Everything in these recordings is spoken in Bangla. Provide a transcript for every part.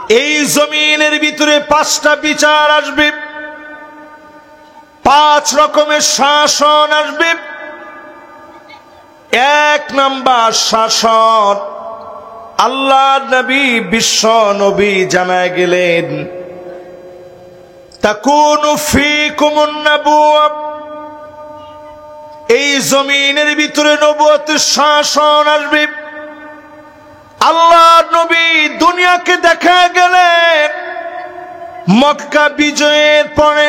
এই জমিনের ভিতরে 5টা বিচার আসবে, 5 রকমের শাসন আসবে। 1 নাম্বার শাসন, আল্লাহ নবী বিশ্ব নবী জানায় গেলেন, তাকুনু ফীকুমুন নবুওয়া, এই জমিনের ভিতরে নবুয়তের শাসন আসবে। আল্লাহ নবী দুনিয়াকে দেখা গেলেন, মক্কা বিজয়ের পরে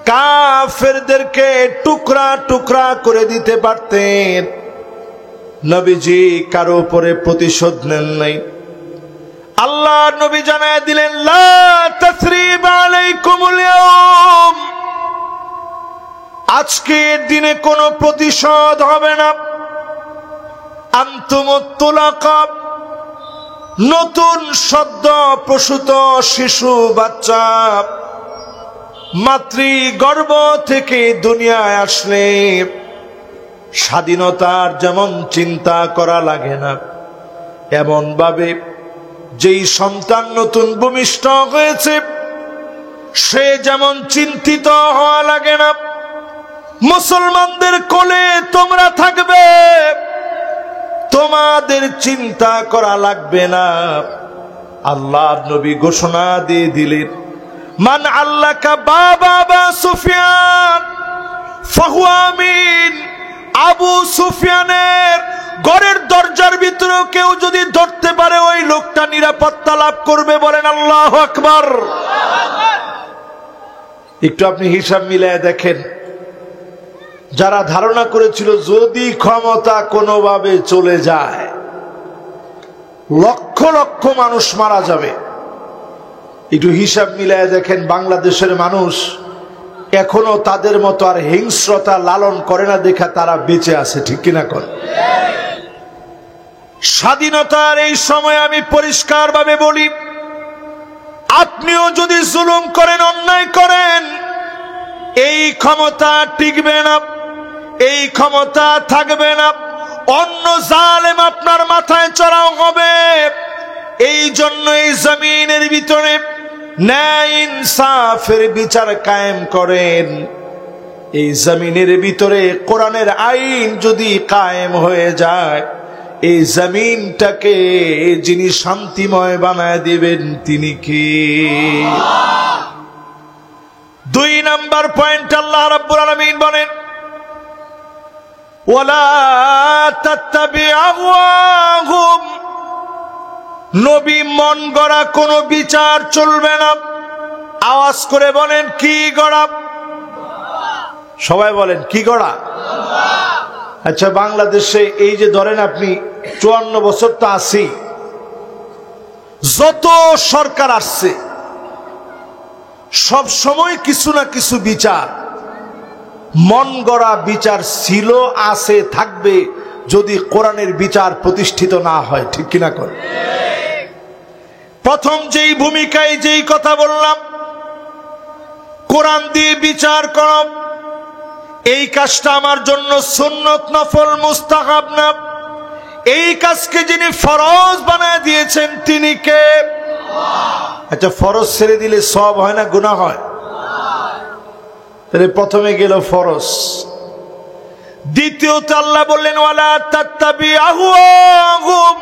কাফেরদেরকে টুকরা টুকরা করে দিতে পারতেন, নবীজি কারো উপরে প্রতিশোধ নেন নাই। আল্লাহ নবী জানায় দিলেন, লা তাসরিবা আলাইকুমুল ইয়াওম, আজকের দিনে কোনো প্রতিশোধ হবে না। আনতুমুত তুলাকা, নতুন সদ্য প্রসূত শিশু বাচ্চা মাতৃগর্ভ থেকে দুনিয়ায় আসলে স্বাধীনতার যেমন চিন্তা করা লাগে না, এমন ভাবে যেই সন্তান নতুন ভূমিষ্ঠ হয়েছে সে যেমন চিন্তিত হওয়া লাগে না। মুসলমানদের কোলে তোমরা থাকবে, তোমাদের চিন্তা করা লাগবে না। আল্লাহর নবী ঘোষণা দিয়ে দিলেন, মান আল্লাকা বাবা আবু সুফিয়ান ফাহুয়া আমিন, আবু সুফিয়ানের ঘরের দরজার ভিতরেও কেউ যদি ধরতে পারে ওই লোকটা নিরাপত্তা লাভ করবে। বলেন আল্লাহু আকবার। একটু আপনি হিসাব মিলায় দেখেন, যারা ধারণা করেছিল যদি ক্ষমতা কোনোভাবে চলে যায় লক্ষ লক্ষ মানুষ মারা যাবে, একটু হিসাব মিলায় দেখেন বাংলাদেশের মানুষ এখনো তাদের মতো আর হিংস্রতা লালন করে না, দেখা তারা বেঁচে আছে। ঠিক কিনা কর? স্বাধীনতার এই সময় আমি পরিষ্কার ভাবে বলি, আপনিও যদি জুলুম করেন, অন্যায় করেন, এই ক্ষমতা টিকবে না, এই ক্ষমতা থাকবে না। অন্য জালেম আপনার মাথায় চড়াও হবে। এই জন্য এই জমিনের ভিতরে ন্যায় ইনসাফের বিচার কায়েম করেন। এই জমিনের ভিতরে কোরআনের আইন যদি কায়েম হয়ে যায়, এই জমিনটাকে যিনি শান্তিময় বানায় দিবেন তিনি কি? 2 নাম্বার পয়েন্ট, আল্লাহ রাব্বুল আলামিন বলেন, ওয়ালা তাত্তাবি আহওয়াহুম, নবী মন গড়া কোন বিচার চলবে না। আওয়াজ করে বলেন, কি গড়া? সবাই বলেন, কি গড়া? আচ্ছা, বাংলাদেশে এই যে ধরেন আপনি 54 বছর তো আছি, যত সরকার আসছে সব সময় কিছু না কিছু বিচার, মন গড়া বিচার ছিল, আছে, থাকবে যদি কোরআনের বিচার প্রতিষ্ঠিত না হয়। ঠিক কিনা কর? প্রথম যেই ভূমিকায় যেই কথা বললাম, কোরআন দিয়ে বিচার কর, এই কাজটা আমার জন্য সুন্নত, নফল, মুস্তাহাব না। এই কাজকে যিনি ফরজ বানায় দিয়েছেন তিনি কে? আচ্ছা, ফরজ ছেড়ে দিলে সব হয় না গুনাহ হয়? তাহলে প্রথমে গেল ফরজ। দ্বিতীয়ত আল্লাহ বললেন, ওয়ালা তাত্তাবি আহওয়াহুম,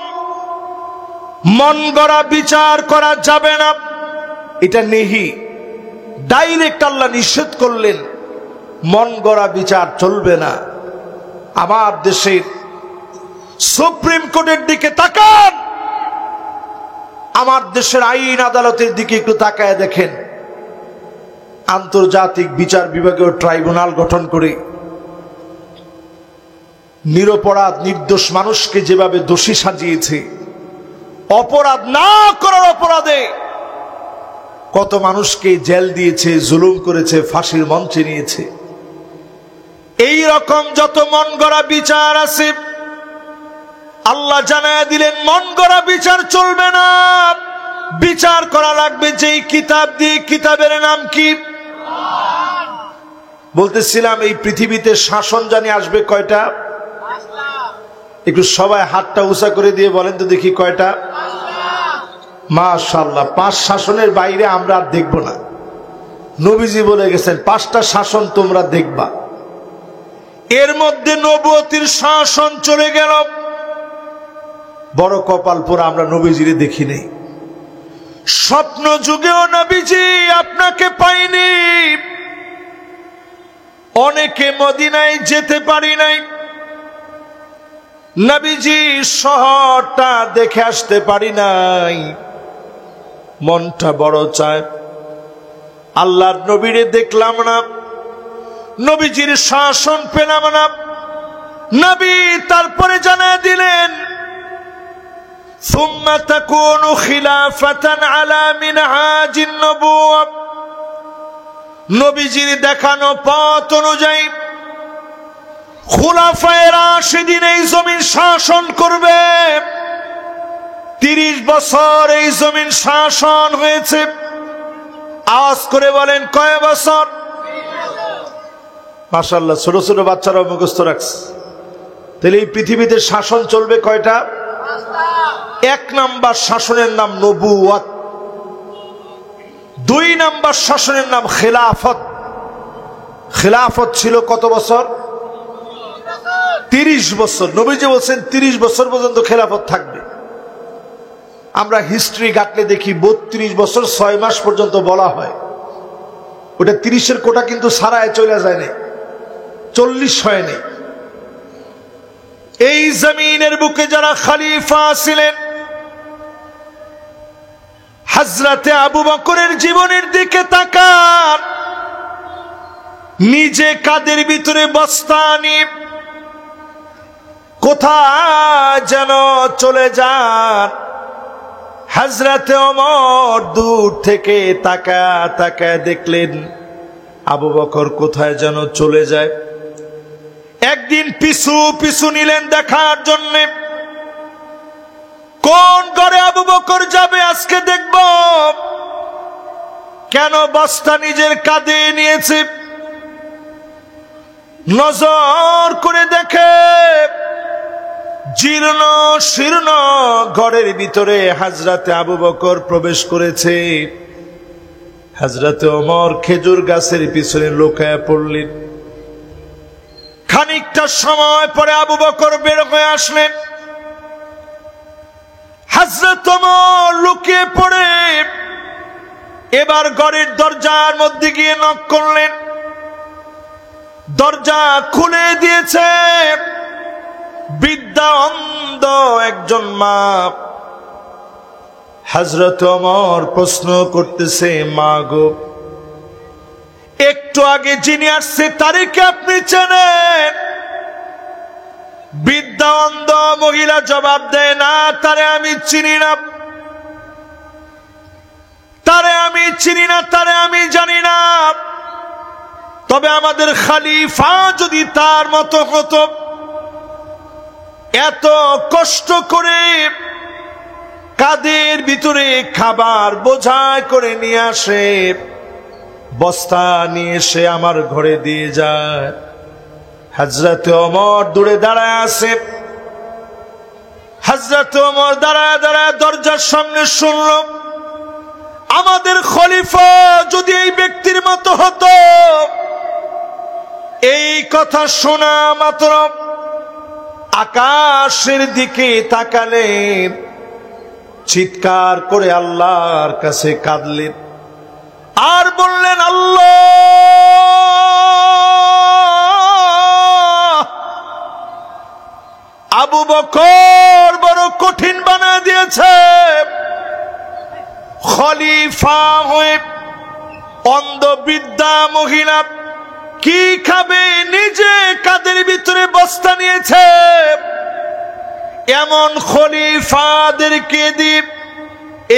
মন গড়া বিচার করা যাবে না। এটা নেহি, ডাইরেক্ট আল্লাহ নিষেধ করলেন, মন গড়া বিচার চলবে না। আমার দেশের সুপ্রিম কোর্টের দিকে তাকান, আমার দেশের আইন আদালতের দিকে একটু তাকায় দেখেন, আন্তর্জাতিক বিচার বিভাগীয় ট্রাইব্যুনাল গঠন করে নিরপরাধ নির্দোষ মানুষকে যেভাবে দোষী সাজিয়েছে, অপরাধ না করার অপরাধে কত মানুষকে জেল দিয়েছে, জুলুম করেছে, ফাঁসির মঞ্চে নিয়েছে। এই রকম যত মন গড়া বিচার আছে, আল্লাহ জানায় দিলেন মন গড়া বিচার চলবে না। বিচার করা লাগবে যেই কিতাব দিয়ে। কিতাবের নাম কি? বলতেছিলাম, এই পৃথিবীতে শাসন জানি আসবে কয়টা? একটু সবাই হাতটা উঁচা করে দিয়ে বলেন তো দেখি কয়টা? মাশাআল্লাহ, 5 শাসনের বাইরে আমরা আর দেখব না। নবীজি বলে গেছেন 5টা শাসন তোমরা দেখবা। এর মধ্যে নবুয়তির শাসন চলে গেল। বড় কপাল পোড়া, আমরা নবীজিরে দেখি নেই। স্বপ্ন যুগেও নবীজি আপনাকে পাইনি। অনেকে মদিনায় যেতে পারি নাই, নবীজি শহরটা দেখে আসতে পারি নাই। মনটা বড় চায়, আল্লাহর নবীরে দেখলাম না, নবীজির শাসন পেলাম না। নবী তারপরে জানায় দিলেন সুম্মা তাকুনু খিলাফাতান আলা মিনহাজ আন-নবুওয়া। নবীজির দেখানো পথ অনুযায়ী খুলাফায়ে রাশিদিন এই জমিন শাসন করবে। 30 বছর এই জমিন শাসন হয়েছে। আওয়াজ করে বলেন কয় বছর? মাশাআল্লাহ, ছোট ছোট বাচ্চারা মুখস্থ রাখছে। তাহলে এই পৃথিবীতে শাসন চলবে কয়টা? 1 নাম্বার শাসনের নাম নবুয়ত, 2 নাম্বার শাসনের নাম খেলাফত। খেলাফত ছিল কত বছর? 30 বছর। নবীজি বলছেন 30 বছর পর্যন্ত খেলাফত থাকবে। আমরা হিস্ট্রি ঘাটলে দেখি 32 বছর 6 মাস পর্যন্ত বলা হয়। ওটা 30-এর কোটা কিন্তু সারায় চলে যায় না, 40 হয়নি। এই জমিনের বুকে যারা খলিফা ছিলেন, হযরতে আবু বকরের জীবনের দিকে তাকান। নিজে কাদের ভিতরে বস্তা নিয়ে কোথায় যেন চলে যান। হযরতে ওমর দূর থেকে তাকায় দেখলেন আবু বকর কোথায় যেন চলে যায়। একদিন পিছু পিছু নিলেন দেখার জন্যে, কোন ঘরে আবু বকর যাবে আজকে দেখব। কেন বস্তা নিজের কাঁধে নিয়েছে। নজর করে দেখে জীর্ণ শীর্ণ ঘরের ভিতরে হযরতে আবু বকর প্রবেশ করেছে। হযরতে ওমর খেজুর গাছের পিছনে লুকায়া পড়লেন। খানিকটা সময় পরে আবু বকর বের হয়ে আসলেন। হযরত ওমর লুকিয়ে পড়ে এবার ঘরের দরজার মধ্যে গিয়ে নক করলেন। দরজা খুলে দিয়েছে বৃদ্ধা অন্ধ একজন মা। হযরত ওমর প্রশ্ন করতেছে, মা গো, একটু আগে যিনি আসছে তারে কি আপনি চেনেন? বৃদ্ধা অন্ধ মহিলা জবাব দেয়, না, তারে আমি চিনি না, তারে আমি চিনি না, তারে আমি জানি না। তবে আমাদের খলিফা যদি তার মতো হতো, এত কষ্ট করে কাঁধের ভিতরে খাবার বোঝাই করে নিয়ে আসে, বস্তা নিয়ে এসে আমার ঘরে দিয়ে যায়। হযরতে ওমর দূরে দাঁড়ায় আছে। হযরতে ওমর দাঁড়ায় দাঁড়ায় দরজার সামনে শুনল, আমাদের খলিফা যদি এই ব্যক্তির মতো হতো। এই কথা শোনা মাত্র আকাশের দিকে তাকালেন, চিৎকার করে আল্লাহর কাছে কাঁদলেন আর বললেন, আল্লাহ, আবু বকর বড় কঠিন বানিয়ে দিয়েছে। খলিফা হয়ে অন্ধ বৃদ্ধা মহিলা কি খাবে? নিজে কাদের ভিতরে বস্তা নিয়েছে। এমন খলিফাদেরকে দিয়ে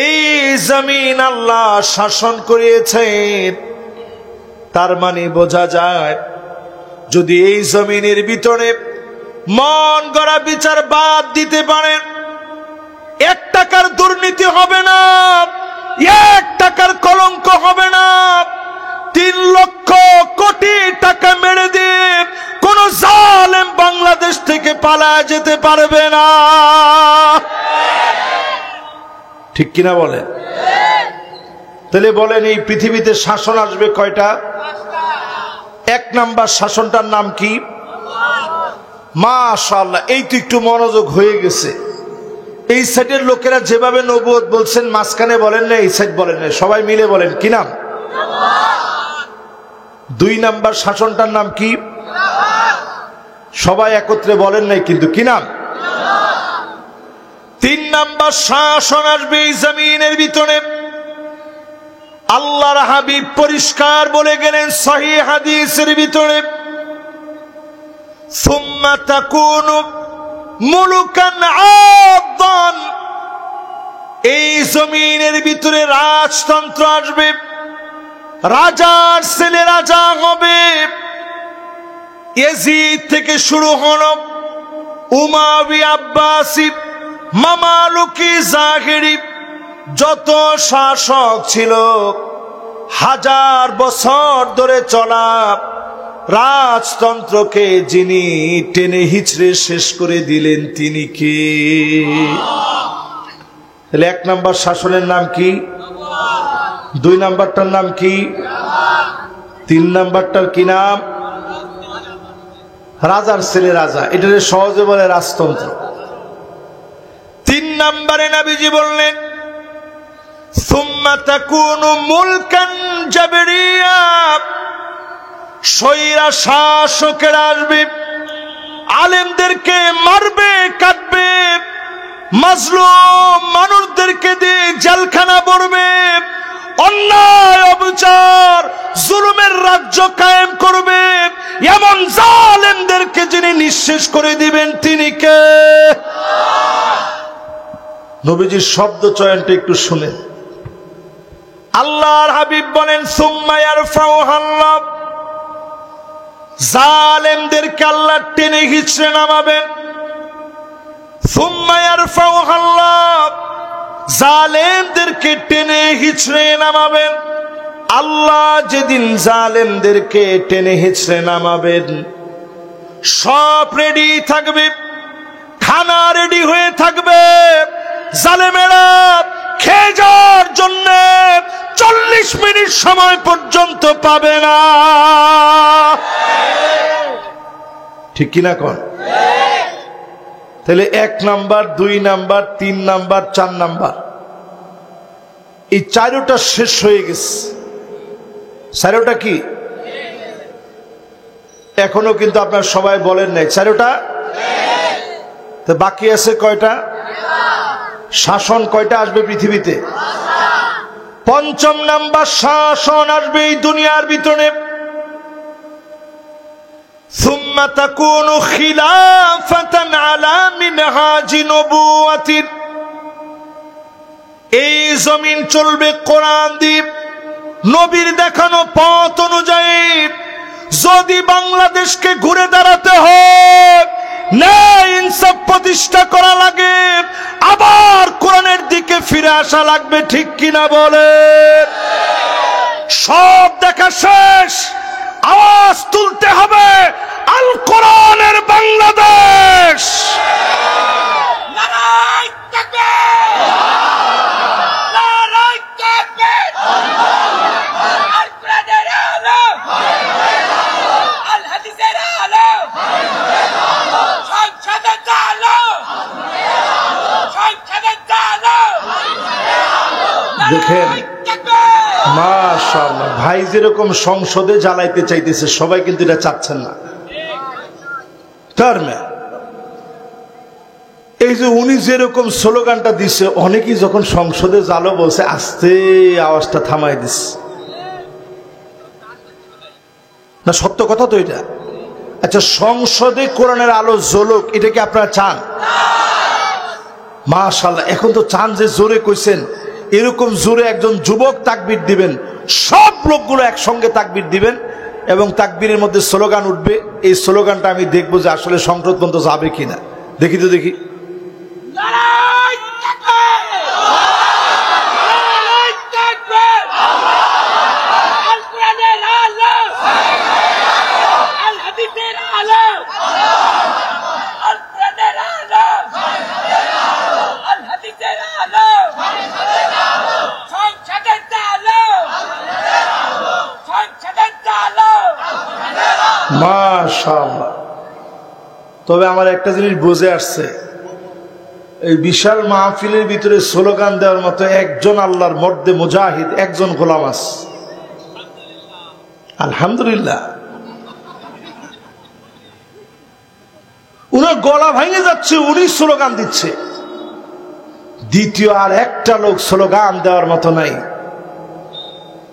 এই জমিন আল্লাহ শাসন করিয়েছেন। তার মানে বোঝা যায়, যদি এই জমিনের ভিতরে মন গড়া বিচার বাদ দিতে পারেন, 1 টাকার দুর্নীতি হবে না, 1 টাকার কলঙ্ক হবে না। 3 লক্ষ কোটি টাকা মেরে দিয়ে কোন জালেম বাংলাদেশ থেকে পালায় যেতে পারবে না। ঠিক কিনা বলেন? তাহলে বলেন এই পৃথিবীতে শাসন আসবে কয়টা? এক নাম্বার শাসনটার নাম কি? মাশাআল্লাহ, এই তো একটু মনোযোগ হয়ে গেছে। এই সাইডের লোকেরা যেভাবে নবুয়ত বলছেন মাঝখানে বলেন না, এই সাইড বলেন না, সবাই মিলে বলেন কি নাম? দুই নাম্বার শাসনটার নাম কি? সবাই একত্রে বলেন নাই কিন্তু, কি নাম? তিন নাম্বার শাসন আসবে এই জমিনের ভিতরে। আল্লাহর হাবিব পরিষ্কার বলে গেলেন সহিহ হাদিসের ভিতরে, সুম্মা তাকুনু মুলুকান আদান, এই জমিনের ভিতরে রাজতন্ত্র আসবে, রাজার ছেলে রাজা হবে। ইয়াজিদ থেকে শুরু হলো উমাইয়া, আব্বাসি, মামালুকি, জাহেরি, যত শাসক ছিল হাজার বছর ধরে চলা রাজতন্ত্রকে যিনি টেনে হিচড়ে শেষ করে দিলেন তিনি কে? তাহলে এক নাম্বার শাসনের নাম কি? দুই নাম্বারটার নাম কি? তিন নাম্বারটার কি নাম? রাজার ছেলে রাজা, এটাকে সহজে বলে রাজতন্ত্র। তিন নাম্বারে নবীজি বললেন সুম্মা তাকুনু মুলকান জাবরিয়া, স্বৈরা শাসকেরা আসবে, আলেমদেরকে মারবে, কাটবে, মাজলুম মানুষদেরকে দিয়ে জেলখানা ভরবে, অন্যায় অবিচার জুলুমের রাজ্য কায়েম করবে। এমন জালেমদেরকে যিনি নিঃশেষ করে দিবেন তিনি কে? নবীজির শব্দ চয়নটা একটু শুনেন। আল্লাহর হাবিব বলেন সুম্মা ইয়ারফাউহাল্লাহ, জালেমদেরকে আল্লাহ টেনে হিচড়ে নামাবেন। সুম্মা ইয়ারফাউহাল্লাহ, জালেমদেরকে টেনে হিচড়ে নামাবেন। আল্লাহ যেদিন জালেমদেরকে টেনে হিচড়ে নামাবেন, সব রেডি থাকবে, খানা রেডি হয়ে থাকবে, জালেমেরা খেয়ে যাওয়ার জন্য 40 মিনিট সময় পর্যন্ত পাবে না। ঠিক কিনা কোন? তাহলে এক নাম্বার, দুই নাম্বার, তিন নাম্বার, চার নাম্বার, এই চারোটা শেষ হয়ে গেছে। চারোটা কি? এখনো কিন্তু আপনার সবাই বলেন নাই চারোটা। তো বাকি আছে কয়টা? শাসন কয়টা আসবে পৃথিবীতে? পঞ্চম নাম্বার শাসন আসবে এই দুনিয়ার ভিতরে। সুম্মা তাকুনু খিলাফাতান আলা মিনহাজি নবুওয়াতিন, এই জমিন চলবে কোরআন দিয়ে, নবীর দেখানো পথ অনুযায়ী। যদি বাংলাদেশকে ঘুরে দাঁড়াতে হয়, ন্যায় ইনসাফ প্রতিষ্ঠা করা লাগে, আবার কোরআনের দিকে ফিরে আসা লাগবে। ঠিক কিনা বলে? সব দেখা শেষ, আওয়াজ তুলতে হবে আল কোরআনের বাংলাদেশ। নারায়ে তাকবীর, নারায়ে তাকবীর, আল কোরআনের আলো, আল হাদিসের আলো, সংসদের আলো, সংসদের আলো। দেখেন মাশাআল্লাহ, ভাই যেরকম সংসদে জ্বালাইতে চাইতেছে, সবাই কিন্তু এটা চাচ্ছেন না। এই যে উনি যেরকম স্লোগানটা দিচ্ছে, অনেকেই যখন সংসদে জ্বালো বলছে আস্তে আওয়াজটা থামাই দিচ্ছে না। সত্য কথা তো এটা। আচ্ছা, সংসদে কোরআনের আলো জ্বলুক, এটা কি আপনারা চান? মাশাআল্লাহ, এখন তো চান যে জোরে কইছেন, এরকম জোরে একজন যুবক তাকবীর দিবেন, সব লোকগুলো একসঙ্গে তাকবীর দিবেন এবং তাকবীরের মধ্যে স্লোগান উঠবে। এই স্লোগানটা আমি দেখবো যে আসলে সংসদ পর্যন্ত যাবে কিনা। দেখি তো, দেখি। মাশাআল্লাহ। তবে আমার একটা জিনিস বুঝে আসছে, এই বিশাল মাহফিলের ভিতরে স্লোগান দেওয়ার মতো একজন আল্লাহর মর্দে মুজাহিদ, একজন গোলাম আছে। আলহামদুলিল্লাহ। উনার গলা ভেঙে যাচ্ছে, উনি স্লোগান দিচ্ছে। দ্বিতীয় আর একটা লোক স্লোগান দেওয়ার মতো নাই।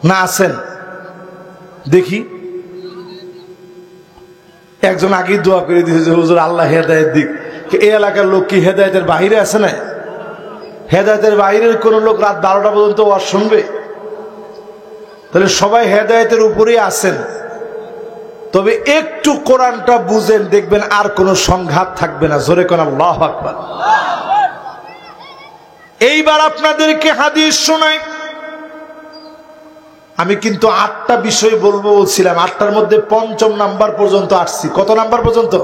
না আছেন? দেখি। একজন আগে দোয়া করে দিয়েছে, হুজুর আল্লাহ হেদায়েত দিক। এই এলাকার লোক কি হেদায়েতের বাহিরে আছে না? হেদায়েতের বাহিরের কোন লোক রাত 12টা পর্যন্ত ওয়াজ শুনবে? তাহলে সবাই হেদায়েতের উপরেই আছেন। তবে একটু কোরআনটা বুঝেন, দেখবেন আর কোন সংঘাত থাকবে না। জোরে কোন আল্লাহু আকবার। এইবার আপনাদেরকে হাদিস শোনাই। আমি কিন্তু 8টা বিষয় বলবো বলছিলাম, 8টার মধ্যে 5ম নাম্বার পর্যন্ত আসছি। কত নাম্বার পর্যন্ত?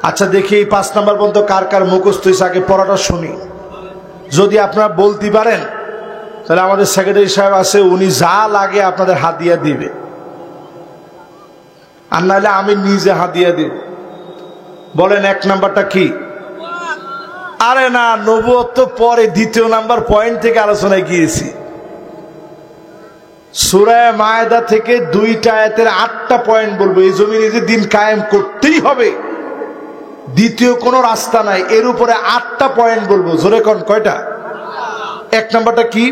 আচ্ছা দেখি এই 5 নাম্বার পর্যন্ত কার কার মুখস্থ হয়েছে, আগে পড়াটা শুনি। যদি আপনারা বলতে পারেন তাহলে আমাদের সেক্রেটারি সাহেব আছে, উনি যা লাগে আপনাদের হাদিয়া দিবে, আর নাহলে আমি নিজে হাদিয়া দিব। বলেন 1 নাম্বারটা কি? আরে না, নবুয়ত তো পরে, 2য় নাম্বার পয়েন্ট থেকে আলোচনায় গিয়েছি। সূরা মায়েদা থেকে 2টা আয়াতের 8টা পয়েন্ট বলবো। এই জমিনে যে দিন কায়েম করতেই হবে, দ্বিতীয় কোনো রাস্তা নাই, এর উপরে 8টা পয়েন্ট বলবো। জোরে কোন কয়টা? 1 নাম্বারটা কি?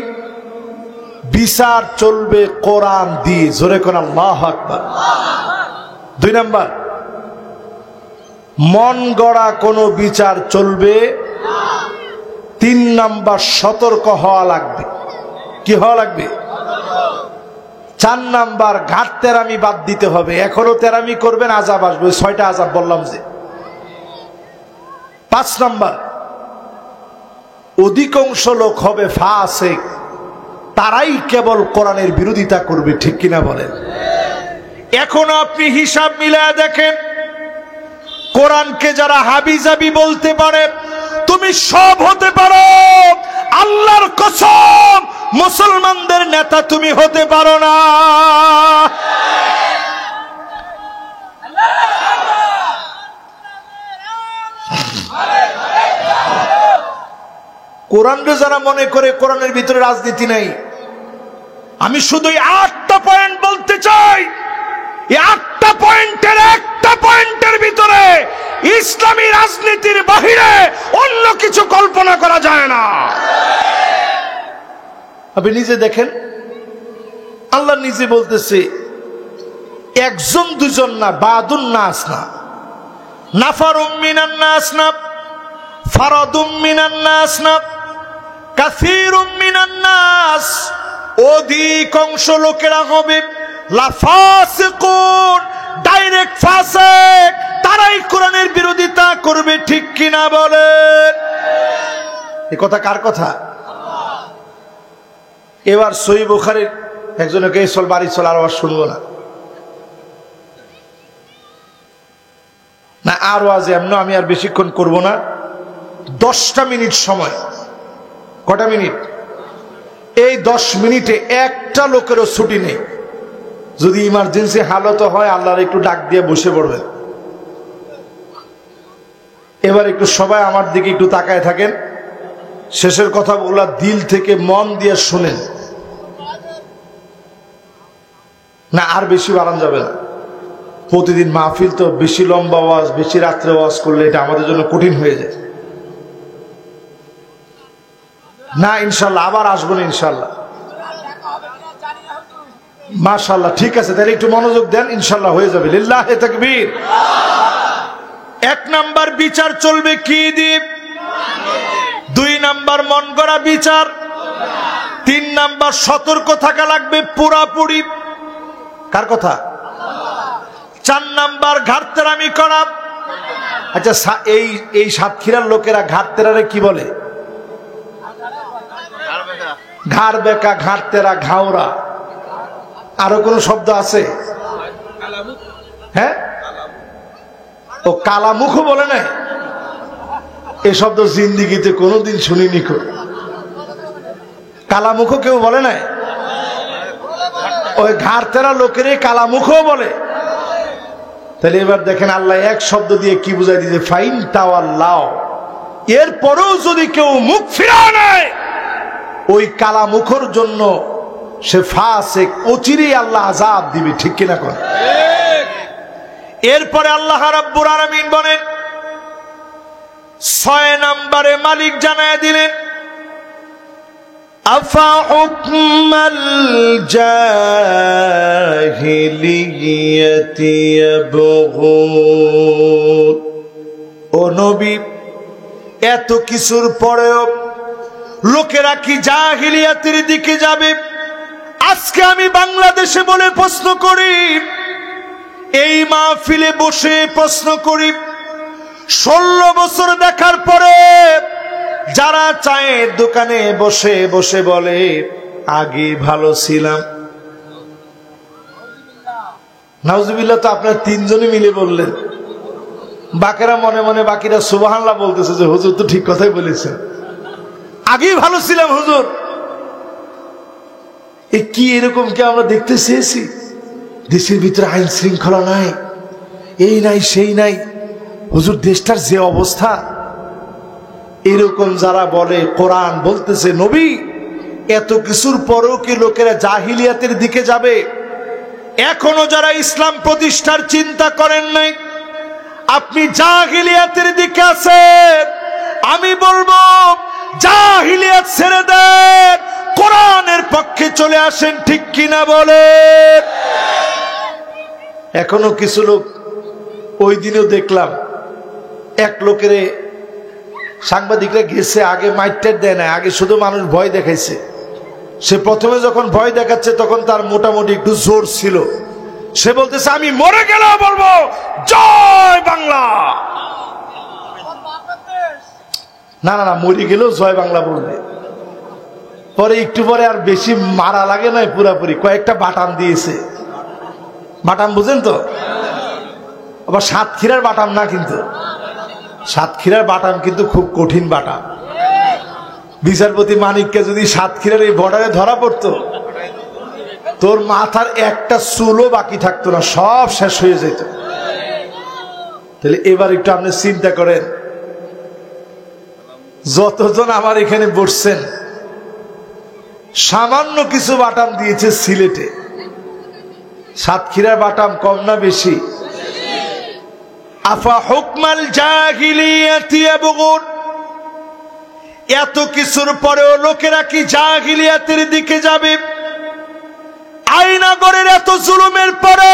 বিচার চলবে কোরআন দিয়ে। জোরে কোন আল্লাহু আকবার। 2 নাম্বার, মন গড়া কোনো বিচার চলবে। 3 নাম্বার, সতর্ক হওয়া লাগবে। কি হওয়া লাগবে? 4 নাম্বার, ঘাট তেরামি বাদ দিতে হবে। এখনো তেরামি করবেন, আযাব আসবে। 6টা আযাব বললাম যে। 5 নাম্বার, অধিকাংশ লোক হবে ফাসিক, তারাই কেবল কোরআনের বিরোধিতা করবে। ঠিক কিনা বলেন? এখন আপনি হিসাব মিলায় দেখেন, কোরআনকে যারা হাবিজাবি বলতে পারে, তুমি সব হতে পারো, আল্লাহর কসম মুসলমানদের নেতা তুমি হতে পারো না। কোরআনকে যারা মনে করে কোরআনের ভিতরে রাজনীতি নাই, আমি শুধু 8টা পয়েন্ট বলতে চাই। এই 8টা পয়েন্টের একটা পয়েন্টের ভিতরে ইসলামী রাজনীতির বাহিরে অন্য কিছু কল্পনা করা যায় না। আপনি নিজে দেখেন, আল্লাহ নিজে বলতেছে, একজন দুজন না, বাদুন নাস না, নাফারুম মিনান নাস না, ফারাদুম মিনান নাস না, কাসীরুম মিনান নাস, অধিকাংশ লোকেরা হবে লাফাসিকুন, ডাইরেক্ট ফাসিক, তারাই কোরআনের বিরোধিতা করবে। ঠিক কিনা বলেন? এই কথা কার কথা? এবার সহিহ বুখারীর একজনকে চল বাড়ি চল, আর শুনবো না। না আর ওয়াজ এমন, আমি আর বেশিক্ষণ করব না। 10টা মিনিট সময়। কটা মিনিট? এই 10 মিনিটে একটা লোকেরও ছুটি নেই। যদি ইমার্জেন্সি হালত হয়, আল্লাহর একটু ডাক দিয়ে বসে পড়বেন। এবার একটু সবাই আমার দিকে একটু তাকায় থাকেন। শেষের কথাগুলো দিল থেকে মন দিয়ে শুনেন। না আর বেশি বাড়ানো যাবে না। প্রতিদিন মাহফিল তো বেশি লম্বা ওয়াজ, বেশি রাত্রে ওয়াজ করলে এটা আমাদের জন্য কঠিন হয়ে যায়। না ইনশাল্লাহ আবার আসবো না ইনশাল্লাহ। মাশাআল্লাহ, ঠিক আছে, তাহলে একটু মনোযোগ দেন, ইনশাল্লাহ হয়ে যাবে। লিল্লাহি তাকবীর। 1 নাম্বার, বিচার চলবে কি দিয়ে? 2 নাম্বার, মন গড়া বিচার। 3 নাম্বার, সতর্ক থাকা লাগবে পুরাপুরি। কার কথা? 4 নাম্বার, ঘাটতেরামি করা। আচ্ছা, এই সাতক্ষীরার লোকেরা ঘাটতেরারে কি বলে? ঘাড় বেকা, ঘাটতেরা, ঘাওরা। আরো কোন শব্দ আছে? হ্যাঁ, ও কালামুখও বলে নাই। এই শব্দ জিন্দিগিতে কোনোদিন শুনিনি। কালামুখও কেউ বলে নাই? ওই ঘাড়তেরা লোকের কালামুখও বলে। তাহলে এবার দেখেন আল্লাহ এক শব্দ দিয়ে কি বুঝাই দিয়েছে, ফাইন তাওয়াল্লাহ। এরপরেও যদি কেউ মুখ ফিরায় নেয়, ওই কালা মুখর জন্য সে ফাসিক, অচিরেই আল্লাহ আযাব দিবে। ঠিক কিনা কোন? এরপরে আল্লাহ রাব্বুল আলামিন বলেন, 6 নম্বরে মালিক জানায় দিলেন, আফা হুকমাল জাহিলিয়াতি ইয়াবগুন। ও নবী, এত কিছুর পরেও লোকেরা কি জাহিলিয়াতের দিকে যাবে? আজকে আমি বাংলাদেশে বলে প্রশ্ন করি, এই মাহফিলে বসে প্রশ্ন করি, 16 বছর দেখার পরে যারা চায়ের দোকানে বসে বসে বলে আগে ভালো ছিলাম, নাউজুবিল্লাহ, তো আপনার 3 জনই মিলে বললেন। বাকিরা মনে মনে বাকিরা সুবহানাল্লাহ বলতেছে যে হুজুর তো ঠিক কথাই বলেছেন, আগেই ভালো ছিলাম হুজুর। এ কি এরকম কি আমরা দেখতে চেয়েছি? দেশের ভিতরে আইন শৃঙ্খলা নাই, এই নাই সেই নাই, হুজুর দেশটার যে অবস্থা। এরকম যারা বলে, কোরআন বলতেছে নবী এত কিছুর পরেও কি লোকেরা জাহিলিয়াতের দিকে যাবে? এখনো যারা ইসলাম প্রতিষ্ঠার চিন্তা করেন নাই, আপনি জাহিলিয়াতের দিকে আছেন, আমি বলবো জাহিলিয়াত ছেড়ে দেন, কোরআনের পক্ষে চলে আসেন। ঠিক কিনা বলেন? এখনো কিছু লোক, ওই দিনেও দেখলাম এক লোকেরে সাংবাদিকরা গেছে, আগে মাইটটার দেয় না, আগে শুধু মানুষ ভয় দেখাইছে। সে প্রথমে যখন ভয় দেখাচ্ছে তখন তার মোটামুটি একটু জোর ছিল, সে বলতেছে আমি মরে গেলেও বলবো জয় বাংলা। না না না, মরে গেলেও জয় বাংলা বলবে। পরে একটু পরে আর বেশি মারা লাগে না, পুরাপুরি কয়েকটা বাটাম দিয়েছে। বাটাম বুঝেন তো? আবার সাতক্ষীরার বাটাম না, কিন্তু সাতক্ষীরার বাটাম কিন্তু খুব কঠিন বাটাম। বিচারপতি মানিককে যদি সাতক্ষীরার এই বর্ডারে ধরা পড়তো, তোর মাথার একটা চুলও বাকি থাকতো না, সব শেষ হয়ে যেত। তাহলে এবার একটু আপনি চিন্তা করেন, যতজন আমার এখানে বসছেন, সামান্য কিছু বাটাম দিয়েছে সিলেটে, সাতক্ষীরার বাটাম কম না বেশি? আফা হুকমাল জাহিলিয়াতি ইয়াবগুন। এত কিছুর পরেও লোকেরা কি জাহিলিয়াতের দিকে যাবে? আইনাগরের এত জুলুমের পরে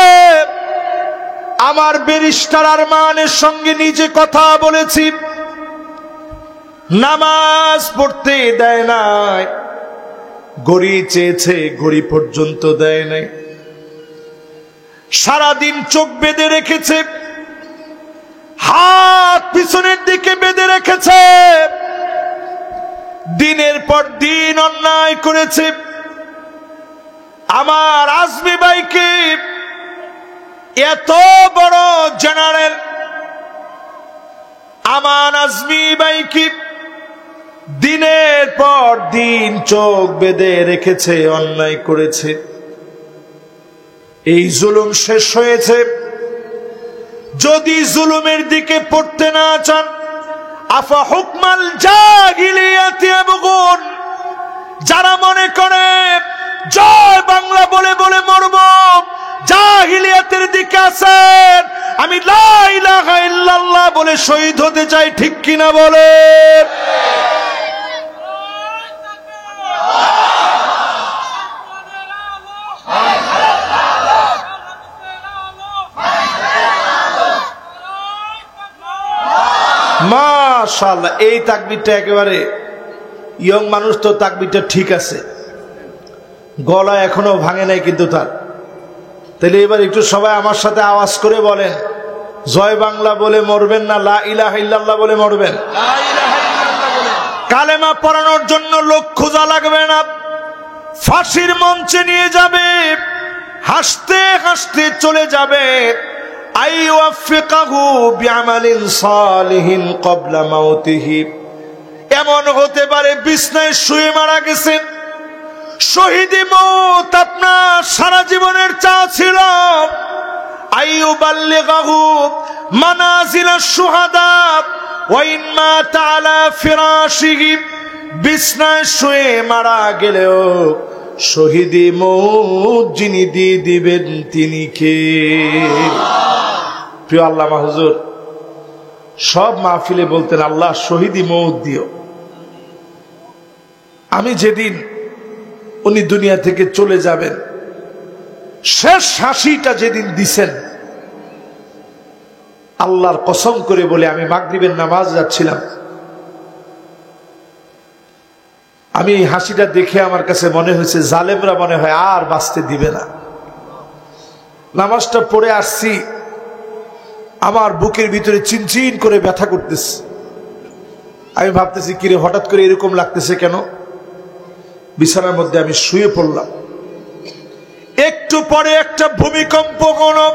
আমার ব্যারিস্টার আরমানের সঙ্গে নিজে কথা বলেছি, নামাজ পড়তে দেয় নাই, ঘড়ি চেয়েছে ঘড়ি পর্যন্ত দেয় নাই, সারাদিন চোখ বেঁধে রেখেছে, হাত পিছনের দিকে বেঁধে রেখেছে, দিনের পর দিন অন্যায় করেছে। আমার আজমি ভাইকে, এত বড় জেনারেল আমান আজমি ভাইকে দিনের পর দিন চোখ বেঁধে রেখেছে, অন্যায় করেছে। এই জুলুম শেষ হয়েছে। যদি জুলুমের দিকে পড়তে না চান, আফা হুকমাল জাহিলিয়াতি ইয়াবগুন, যারা মনে করে জয় বাংলা বলে বলে মরব, জাহিলিয়াতের দিকে আছেন, আমি লা ইলাহা ইল্লাল্লাহ বলে শহীদ হতে চাই। ঠিক কিনা বলে? মাশাআল্লাহ, এই তাকবীরটা একেবারে ইয়ং মানুষ তো, তাকবীরটা ঠিক আছে, গলা এখনো ভাঙে নাই কিন্তু তার। তাহলে এবার একটু সবাই আমার সাথে আওয়াজ করে বলেন, জয় বাংলা বলে মরবেন না লা ইলাহা ইল্লাল্লাহ বলে মরবেন? কালেমা পড়ানোর জন্য লোক খোঁজা লাগবে না, ফাঁসির মঞ্চে নিয়ে যাবে, হাসতে হাসতে চলে যাবে। আইওয়াফিকাহু বিআমালিন সালিহিন ক্বাবলা মাউতিহি। এমন হতে পারে বিছনায় শুয়ে মারা গেছেন, শহীদি মওত আপনার সারা জীবনের চা ছিল, আইয়ুবাল্লিগাহু মানাজিলাশ শুহাদা ওয়া ইন মাতা আলা ফিরাশিহি, বিছনায় শুয়ে মারা গেলেও শহীদি মৌত যিনি দিয়ে দিবেন তিনি কে? প্রিয় আল্লামা হুজুর সব মাহফিলে বলতেন, আল্লাহ শহীদি মৌত দিও। আমি যেদিন উনি দুনিয়া থেকে চলে যাবেন, শেষ হাসিটা যেদিন দিছেন, আল্লাহর কসম করে বলে আমি মাগরিবের নামাজ যাচ্ছিলাম, আমি এই হাসিটা দেখে আমার কাছে মনে হয়েছে জালেমরা মনে হয় আর বাঁচতে দিবে না। নামাজটা পড়ে আসছি, আমার বুকের ভিতরে চিনচিন করে ব্যথা করতেছে। আমি ভাবতেছি কিরে হঠাৎ করে এরকম লাগতেছে কেন? বিছানার মধ্যে আমি শুয়ে পড়লাম। একটু পরে একটা ভূমিকম্প হলো,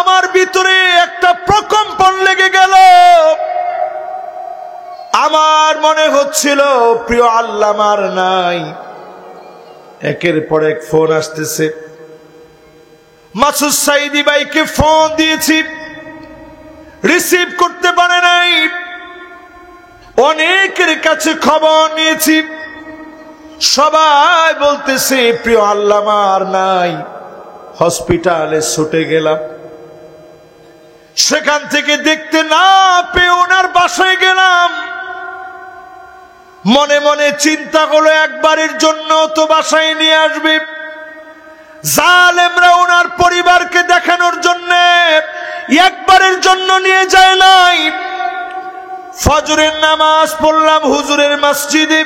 আমার ভিতরে একটা প্রকম্পন লেগে গেল। আমার মনে হচ্ছিল প্রিয় আল্লামার নাই। একের পর এক ফোন আসতেছে। মাসুদ সাইদি ভাইকে ফোন দিয়েছি, রিসিভ করতে পারে নাই। অনেকের কাছে খবর নিয়েছি, সবাই বলতেছে প্রিয় আল্লামার নাই। হসপিটালে ছুটে গেলাম, সেখান থেকে দেখতে না পেয়ে ওনার বাসায় গেলাম। মনে মনে চিন্তা হলো একবারের জন্য তো বাসায় নিয়ে আসবে। জালেমরা ওনার পরিবারকে দেখানোর জন্য একবারের জন্য নিয়ে যায় নাই। ফজরের নামাজ পড়লাম হুজুরের মসজিদে,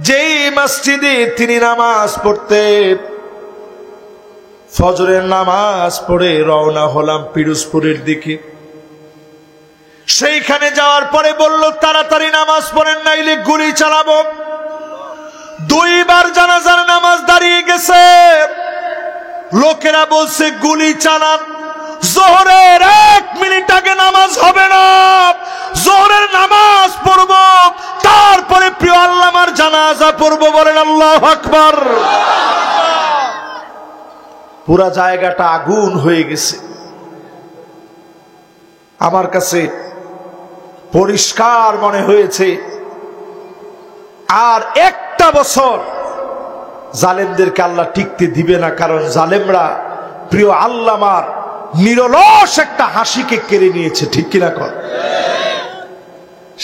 যেই মসজিদে তিনি নামাজ পড়তেন। ফজরের নামাজ পড়ে রওনা হলাম পিরোজপুরের দিকে। সেইখানে যাওয়ার পরে বলল তাড়াতাড়ি নামাজ পড়েন নাইলে গুলি চালাবো। দুইবার জানাজার নামাজ দাঁড়িয়ে গেছে, লোকেরা বলছে গুলি চালান। জোহরের 1 মিনিট আগে নামাজ হবে না, জোহরের নামাজ পড়বো, তারপরে প্রিয় আল্লামার জানাজা পড়বো। বলেন আল্লাহু আকবার। পুরা জায়গাটা আগুন হয়ে গেছে। আমার কাছে পরিষ্কার মনে হয়েছে আর একটা বছর জালেমদেরকে আল্লাহ টিকতে দিবে না, কারণ জালেমরা প্রিয় আল্লামার নিরলস একটা হাসিকে কেড়ে নিয়েছে। ঠিক কিনা কর?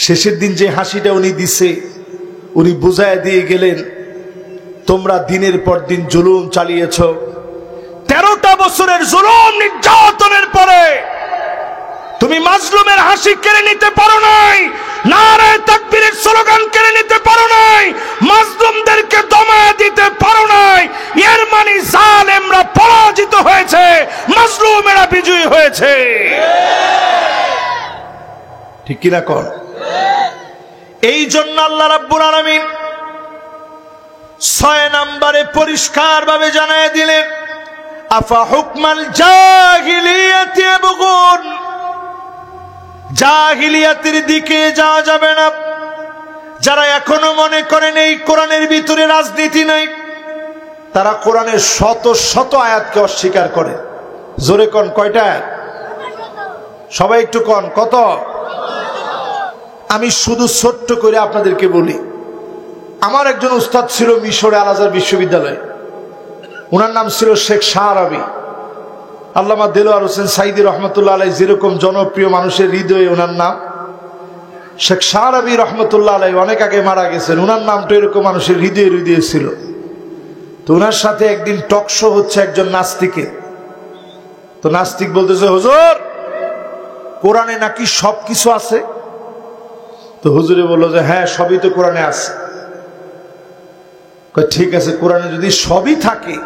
শেষের দিন যে হাসিটা উনি দিছে, উনি বুঝায় দিয়ে গেলেন তোমরা দিনের পর দিন জুলুম চালিয়েছ। 13টা বছরের জুলুম নির্যাতনের পরে তুমি মাজলুমের হাসি কেড়ে নিতে পারো নাই, নারে তাকবীরের স্লোগান কেড়ে নিতে পারো নাই, মাজলুমদেরকে দমায়ে দিতে পারো নাই। এর মানে জালেমরা পরাজিত হয়েছে, মাজলুমেরা বিজয়ী হয়েছে। ঠিক কিনা কর? এই জন্য আল্লাহ রাব্বুল আলামিন 6 নম্বরে পরিষ্কার ভাবে জানায় দিলেন, আফা হুকমাল জাহিলিয়াতি ইয়াবগুন, জাহিলিয়াতের দিকে যাওয়া যাবে না। যারা এখনো মনে করেন এই কোরআনের ভিতরে রাজনীতি নাই, তারা কোরআনের শত শত আয়াতকে অস্বীকার করে। জোরে কোন কয়টা আয়াত? সবাই একটু কোন কত? আমি শুধু ছোট্ট করে আপনাদেরকে বলি, আমার একজন উস্তাদ ছিল মিশরে আল আজহার বিশ্ববিদ্যালয়ে, ওনার নাম ছিল শেখ শাহরাবি। আল্লামা দেলোয়ার হোসেন সাইদি রহমতুল্লাহ আলাই যেরকম জনপ্রিয় মানুষের হৃদয়ে ওনার নাম, শেখ শাহরাবি রহমতুল্লাহ আলাই অনেক আগে মারা গেছেন, ওনার নামটা এরকম মানুষের হৃদয়ে হৃদয়ে ছিল। তো ওনার সাথে একদিন টক শো হচ্ছে একজন নাস্তিকের। তো নাস্তিক বলতেছে, হুজুর কোরআনে নাকি সবকিছু আছে। তো হুজুরে বললো যে হ্যাঁ সবই তো কোরআনে আছে। ঠিক আছে, কোরআনে যদি সবই থাকে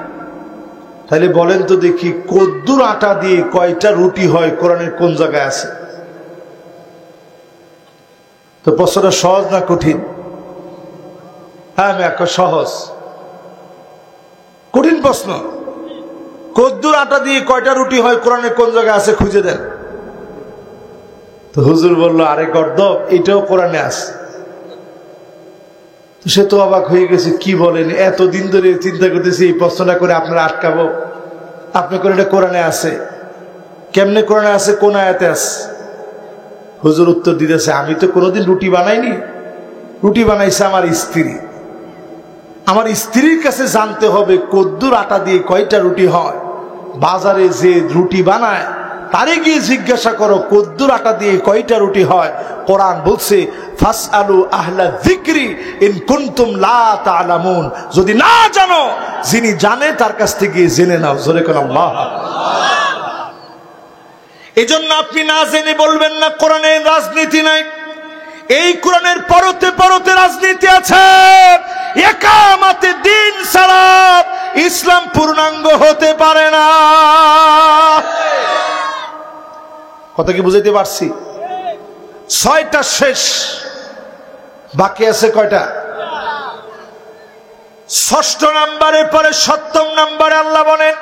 তাহলে বলেন তো দেখি কদ্দুর আটা দিয়ে কয়টা রুটি হয় কোরআনের কোন জায়গায় আছে? তো প্রশ্নটা সহজ না কঠিন? হ্যাঁ সহজ। কঠিন প্রশ্ন। কদ্দুর আটা দিয়ে কয়টা রুটি হয় কোরআনের কোন জায়গায় আছে খুঁজে দেন। তো হুজুর বলল আরে গর্দব, এটাও কোরআনে আছে। সে তো অবাক হয়ে গেছে, কি বলেন, এতদিন ধরে চিন্তা করতেছি এই প্রশ্নটা করে আপনারা আটকাবো, আপনি করে এটা কোরআনে আছে, কেমনে কোরআনে আছে, কোন আয়াতে আছে? হুজুর উত্তর দিতেছে, আমি তো কোনোদিন রুটি বানাইনি, রুটি বানাইছে আমার স্ত্রী। আমার স্ত্রীর কাছে জানতে হবে কদ্দুর আটা দিয়ে কয়টা রুটি হয়। বাজারে যে রুটি বানায় তারে গিয়ে জিজ্ঞাসা করো কদ্দুর আটা দিয়ে কয়টা রুটি হয়। কোরআন বলছে ফাসআলু আহলা যিকরি ইন কুনতুম লা তা'লামুন, যদি না জানো যিনি জানে তার কাছ থেকে জেনে নাও। জোরে কোন আল্লাহ। এজন্য আপনি না জেনে বলবেন না কোরআনে রাজনীতি নাই। এই কোরআনের পরতে পরতে রাজনীতি আছে। ইকামাতে দিন ছাড়া ইসলাম পূর্ণাঙ্গ হতে পারে না। কথা কি বুঝাইতে পারছি? 6টা শেষ, বাকি আছে কয়টা? 6ষ্ঠ নাম্বারের পরে 7ম নাম্বারে আল্লাহ বলেন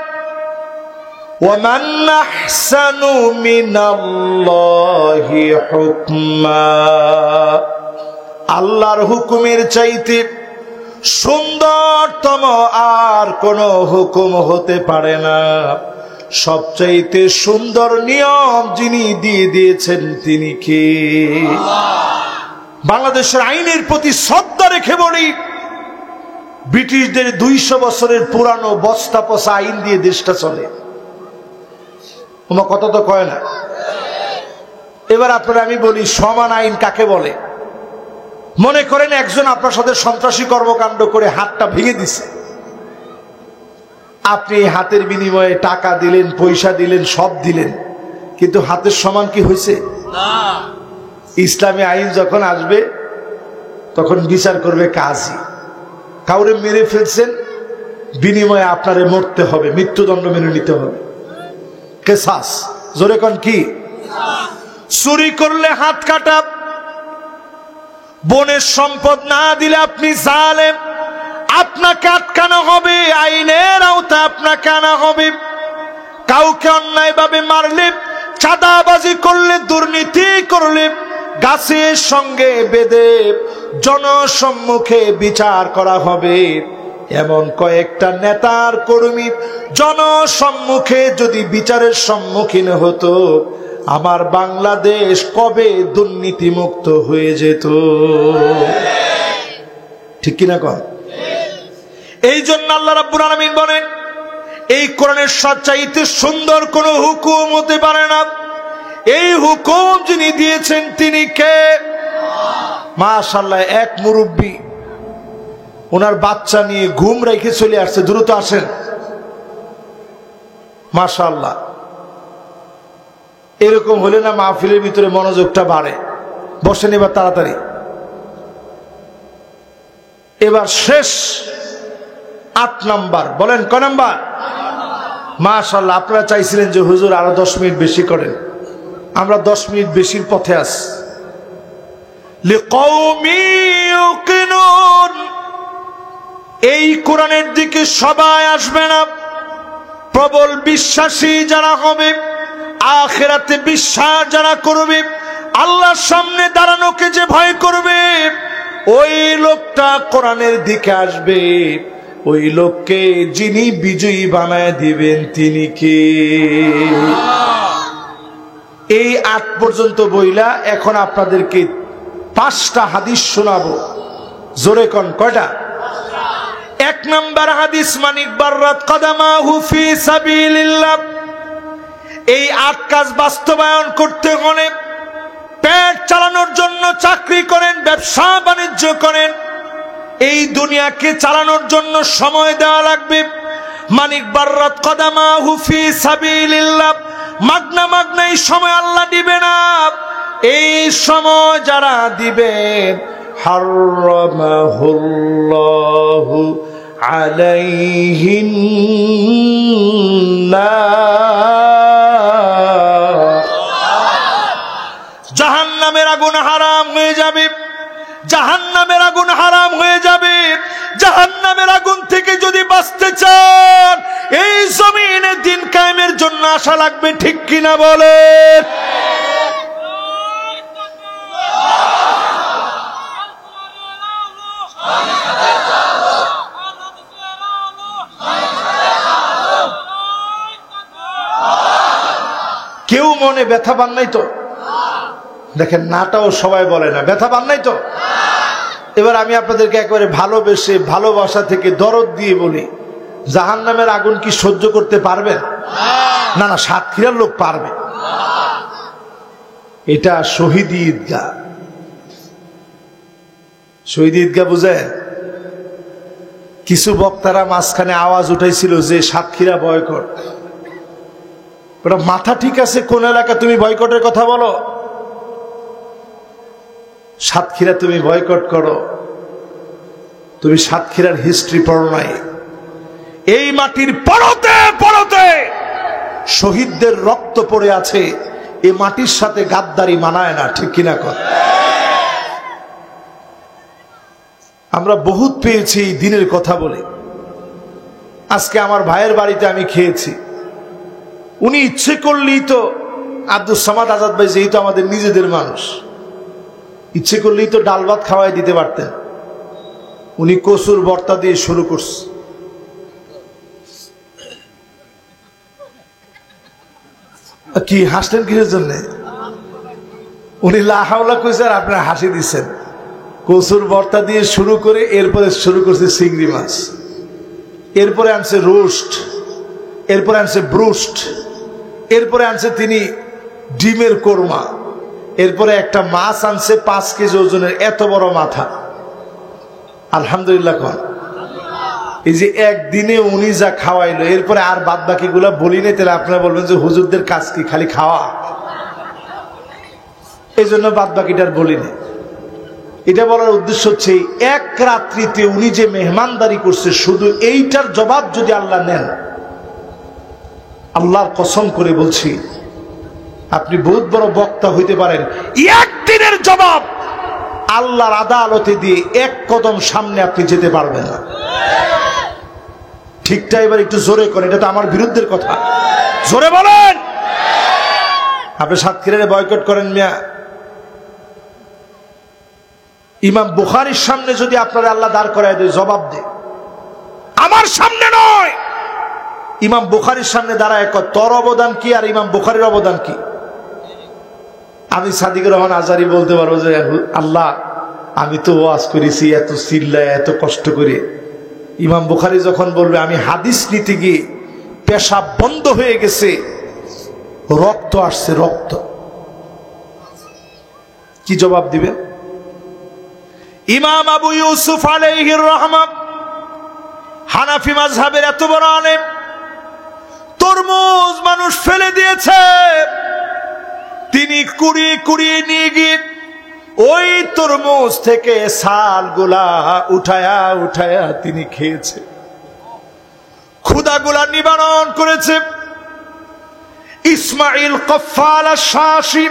ওয়ামান আহসানু মিনাল্লাহি হুকমা, আল্লাহর হুকুমের চাইতে সুন্দরতম আর কোন হুকুম হতে পারে না। সবচাইতে সুন্দর নিয়ম যিনি দিয়ে দিয়েছেন তিনি কে? বাংলাদেশের আইনের প্রতি শ্রদ্ধা রেখে বলি, ব্রিটিশদের 200 বছরের পুরানো বস্তা পচা আইন দিয়ে দেশটা চলে। তোমার কথা তো কয় না। এবার আপনারা আমি বলি সমান আইন কাকে বলে? মনে করেন একজন আপনার সাথে সন্ত্রাসী কর্মকাণ্ড করে হাতটা ভেঙে দিছে, আপনি হাতের বিনিময়ে টাকা দিলেন, পয়সা দিলেন, সব দিলেন, কিন্তু হাতের সমান কি হয়েছে? ইসলামী আইন যখন আসবে তখন বিচার করবে কাজী। কাউরে মেরে ফেলছেন, বিনিময়ে আপনারে মরতে হবে, মৃত্যুদণ্ড মেনে নিতে হবে। কেসাস। জোরে কোন কি? চুরি করলে হাত কাটা, বনের সম্পদ না দিলে আপনি জালেম, আপনাকে আটকানো হবে, আইনের আওতা আপনাকে আনা হবে। কাউকে অন্যায়ভাবে মারলে, চাঁদাবাজি করলে, দুর্নীতি করলে গাছের সঙ্গে বেঁধে জনসম্মুখে বিচার করা হবে। এমন কয়েকটা নেতার কর্মী জনসম্মুখে যদি বিচারের সম্মুখীন হতো, আমার বাংলাদেশ কবে দুর্নীতি মুক্ত হয়ে যেত। ঠিক কিনা কন? এই জন্য আল্লাহ রাব্বুল আলামিন বলেন এই কোরআনের সবচাইতে সুন্দর কোন হুকুম হতে পারে না। এই হুকুম যিনি দিয়েছেন তিনি কে? মাশাআল্লাহ, এক মুরব্বী ওনার বাচ্চা নিয়ে ঘুম রেখে চলে আসছে। দ্রুত আসেন। মাশাআল্লাহ, এরকম হলে না মাহফিলের ভিতরে মনোযোগটা বাড়ে। বসেন এবার তাড়াতাড়ি। এবার শেষ 8 নাম্বার। বলেন ক নাম্বার? মাশাআল্লাহ, আপনারা চাইছিলেন যে হুজুর আরো 10 মিনিট বেশি করেন। আমরা 10 মিনিট বেশির পথে আছি। লিকাউমি ইউকিনুন, এই কোরআনের দিকে সবাই আসবে না। প্রবল বিশ্বাসী যারা হবে, আখিরাতে বিশ্বাস যারা করবে, আল্লাহর সামনে দাঁড়ানোকে যে ভয় করবে, ওই লোকটা কোরআনের দিকে আসবে। ওই লোককে যিনি বিজয়ী বানায় দিবেন তিনি কে? এই 8 পর্যন্ত বইলা এখন আপনাদেরকে 5টা হাদিস শোনাবো। জোরে কোন কয়টা? 1 নাম্বার হাদিস, মানিক বাররাত কদামাহু ফি সাবিলিল্লাহ। এই 8 কাজ বাস্তবায়ন করতে হলে পেট চালানোর জন্য চাকরি করেন, ব্যবসা বাণিজ্য করেন, এই দুনিয়াকে চালানোর জন্য সময় দেওয়া লাগবে। মানিক বাররাত কদামাহু ফি সাবিলিল্লাহ, মাগনা মাগনা এই সময় আল্লাহ দিবে না। এই সময় যারা দিবে, হারামাহুল্লাহু আলাইহিন নার, জাহান্নামের আগুন হারাম হয়ে যাবে। জাহান্নামের আগুন হারাম হয়ে যাবে। জাহান্নামের আগুন থেকে যদি বাঁচতে চান, এই জমিনে দিন কায়েমের জন্য আশা লাগবে। ঠিক কিনা বলে? মনে ব্যথা পান নাই তো? দেখেন নাটাও সবাই বলে না, ব্যথা পান নাই তো? এবার আমি আপনাদেরকে একেবারে ভালোবেসে ভালোবাসা থেকে দরদ দিয়ে বলি, জাহান্নামের আগুন কি সহ্য করতে পারবেন? না না, সাতক্ষীরার লোক পারবে। এটা শহীদ ঈদগাহ। শহীদ ঈদগাহ বুঝেন? কিছু বক্তারা মাঝখানে আওয়াজ উঠাইছিল যে সাতক্ষীরা বয়কট। ওটা মাথা ঠিক আছে, কোন এলাকা তুমি বয়কটের কথা বলো? সাতক্ষীরা তুমি বয়কট করো, তুমি সাতক্ষীরার হিস্ট্রি পড়ো নাই। এই মাটির পরতে পরতে শহীদদের রক্ত পড়ে আছে, এই মাটির সাথে গাদ্দারি মানায় না, ঠিক কিনা কর? আমরা বহুত পেয়েছি দিনের কথা বলে। আজকে আমার ভাইয়ের বাড়িতে আমি খেয়েছি, উনি ইচ্ছে করলেই তো আব্দুল সামাদ আজাদ ভাই যেহেতু আমাদের নিজেদের মানুষ, ইচ্ছে করলেই তো ডাল ভাত খাওয়াই দিতে পারতেন। উনি কচুর ভর্তা দিয়ে শুরু করছে। কি হাসলেন কিসের জন্য? উনি লাহাওলা কইছে আর আপনারা হাসি দিচ্ছেন। কচুর ভর্তা দিয়ে শুরু করে এরপরে শুরু করছে চিংড়ি মাছ, এরপরে আনছে রোস্ট, এরপরে আনছে ব্রুস্ট, এরপরে আনছে তিনি ডিমের কোরমা, এরপরে একটা মাছ আনছে 5 কেজি ওজনের, এত বড় মাথা। আলহামদুলিল্লাহ কন। এই যে একদিনে উনি যা খাওয়াইলো, এরপরে আর বাদ বাকি গুলা বলি নাই, তাহলে আপনারা বলবেন যে হুজুরদের কাজ কি খালি খাওয়া, এই জন্য বাদ বাকিটার বলি নাই। এটা বলার উদ্দেশ্য হচ্ছে এক রাত্রিতে উনি যে মেহমানদারি করছে, শুধু এইটার জবাব যদি আল্লাহ নেন, আল্লাহর কসম করে বলছি আপনি বহুত বড় বক্তা হইতে পারেন, একদিনের জবাব আল্লাহর আদালতে দিয়ে এক কদম সামনে আপনি যেতে পারবেন না। ঠিকটা এবার একটু জোরে করেন, এটা তো আমার বিরুদ্ধের কথা, জোরে বলেন। আপনি সাতক্ষীরারে বয়কট করেন মিয়া, ইমাম বুখারীর সামনে যদি আপনারা আল্লাহ দাঁড় করায় দেয়, জবাব দে, আমার সামনে নয়, ইমাম বুখারীর সামনে দাঁড়ায় তোর অবদান কি আর ইমাম বুখারীর অবদান কি? আমি সাদিকুর রহমান আজারি বলতে পারবো যে আল্লাহ আমি তো ওয়াজ করেছি এত চিল্লায় এত কষ্ট করে, ইমাম বুখারী যখন বলবে আমি হাদিস নিতে গিয়ে পেশাব বন্ধ হয়ে গেছে, রক্ত আসছে, রক্ত, কি জবাব দিবেন? ইমাম আবু ইউসুফ আলাইহির রহমত হানাফি মাযহাবের এত বড় আলেম, তরমুজ মানুষ ফেলে দিয়েছে, তিনি কুড়িয়ে কুড়িয়ে নিয়ে গিয়ে ওই তরমুজ থেকে ছালগুলা উঠায়া উঠায়া তিনি খেয়েছে, ক্ষুধাগুলা নিবারণ করেছে। ইসমাইল কফফাল আশ-শাশি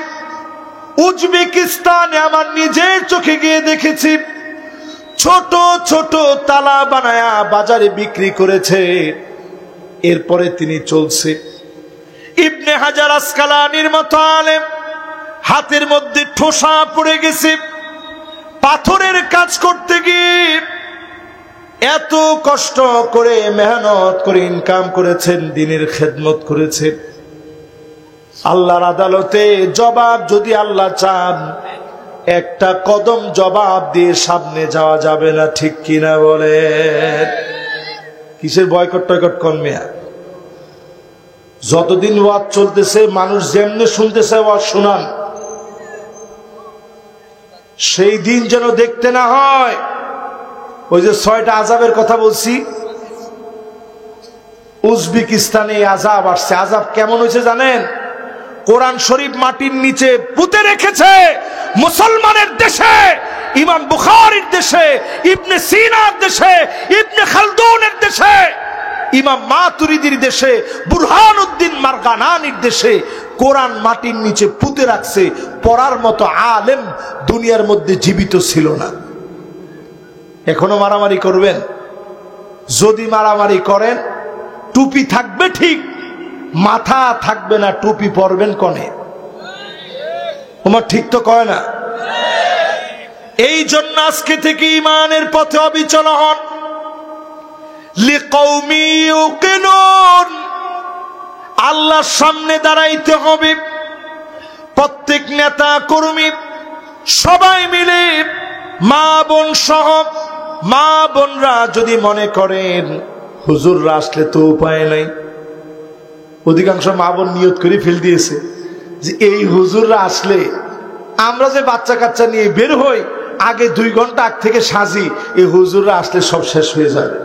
উজবেকিস্তানে আমার নিজের চোখে গিয়ে দেখেছি, ছোট ছোট তালা বানায়া বাজারে বিক্রি করেছে, এরপরে তিনি চলছে। ইবনে হাজার আসকালানির মতো আলেম হাতের মধ্যে ঠোসা পড়ে গেছে, পাথরের কাজ করতে গিয়ে এত কষ্ট করে মেহনত করে ইনকাম করেছেন, দিনের খেদমত করেছেন। আল্লাহর আদালতে জবাব যদি আল্লাহ চান, একটা কদম জবাব দিয়ে সামনে যাওয়া যাবে না, ঠিক কিনা বলেন? কিসের বয়কট টয়কট কর্মিয়া? যতদিন ওয়াজ চলতেছে মানুষ যেমনে শুনতেছে ওয়াজ শুনান, সেই দিন যেন দেখতে না হয়। ওই যে 6টা আযাবের কথা বলছি, উজবেকিস্তানে আযাব আসছে। আযাব কেমন হয়েছে জানেন? কোরআন শরীফ মাটির নিচে পুঁতে রেখেছে মুসলমানের দেশে, ইমাম বুখারীর দেশে, ইবনে সিনার দেশে, ইবনে খালদুনের দেশে, ইমাম মাতুরিদির দেশে, বুরহানুদ্দিন মারগানানির দেশে কোরআন মাটির নিচে পুঁতে রাখছে। পড়ার মতো আলেম দুনিয়ার মধ্যে জীবিত ছিল না। এখনো মারামারি করবেন? যদি মারামারি করেন, টুপি থাকবে ঠিক, মাথা থাকবে না, টুপি পরবেন কনে? তোমার ঠিক তো কয় না? এই জন্য আজকে থেকে ইমানের পথে অবিচল হন। লিকৌমি ইউকিনুন, আল্লাহর সামনে দাঁড়াইতে হবে, প্রত্যেক নেতা কর্মী সবাই মিলে মা বোন সহ মা বোনরা যদি মনে করেন হুজুররা আসলে তো উপায় নাই, অধিকাংশ মা বোন নিয়ত করে ফেল দিয়েছে যে এই হুজুররা আসলে আমরা যে বাচ্চা কাচ্চা নিয়ে বের হই আগে 2 ঘন্টা আগ থেকে সাজি, এই হুজুররা আসলে সব শেষ হয়ে যাবে।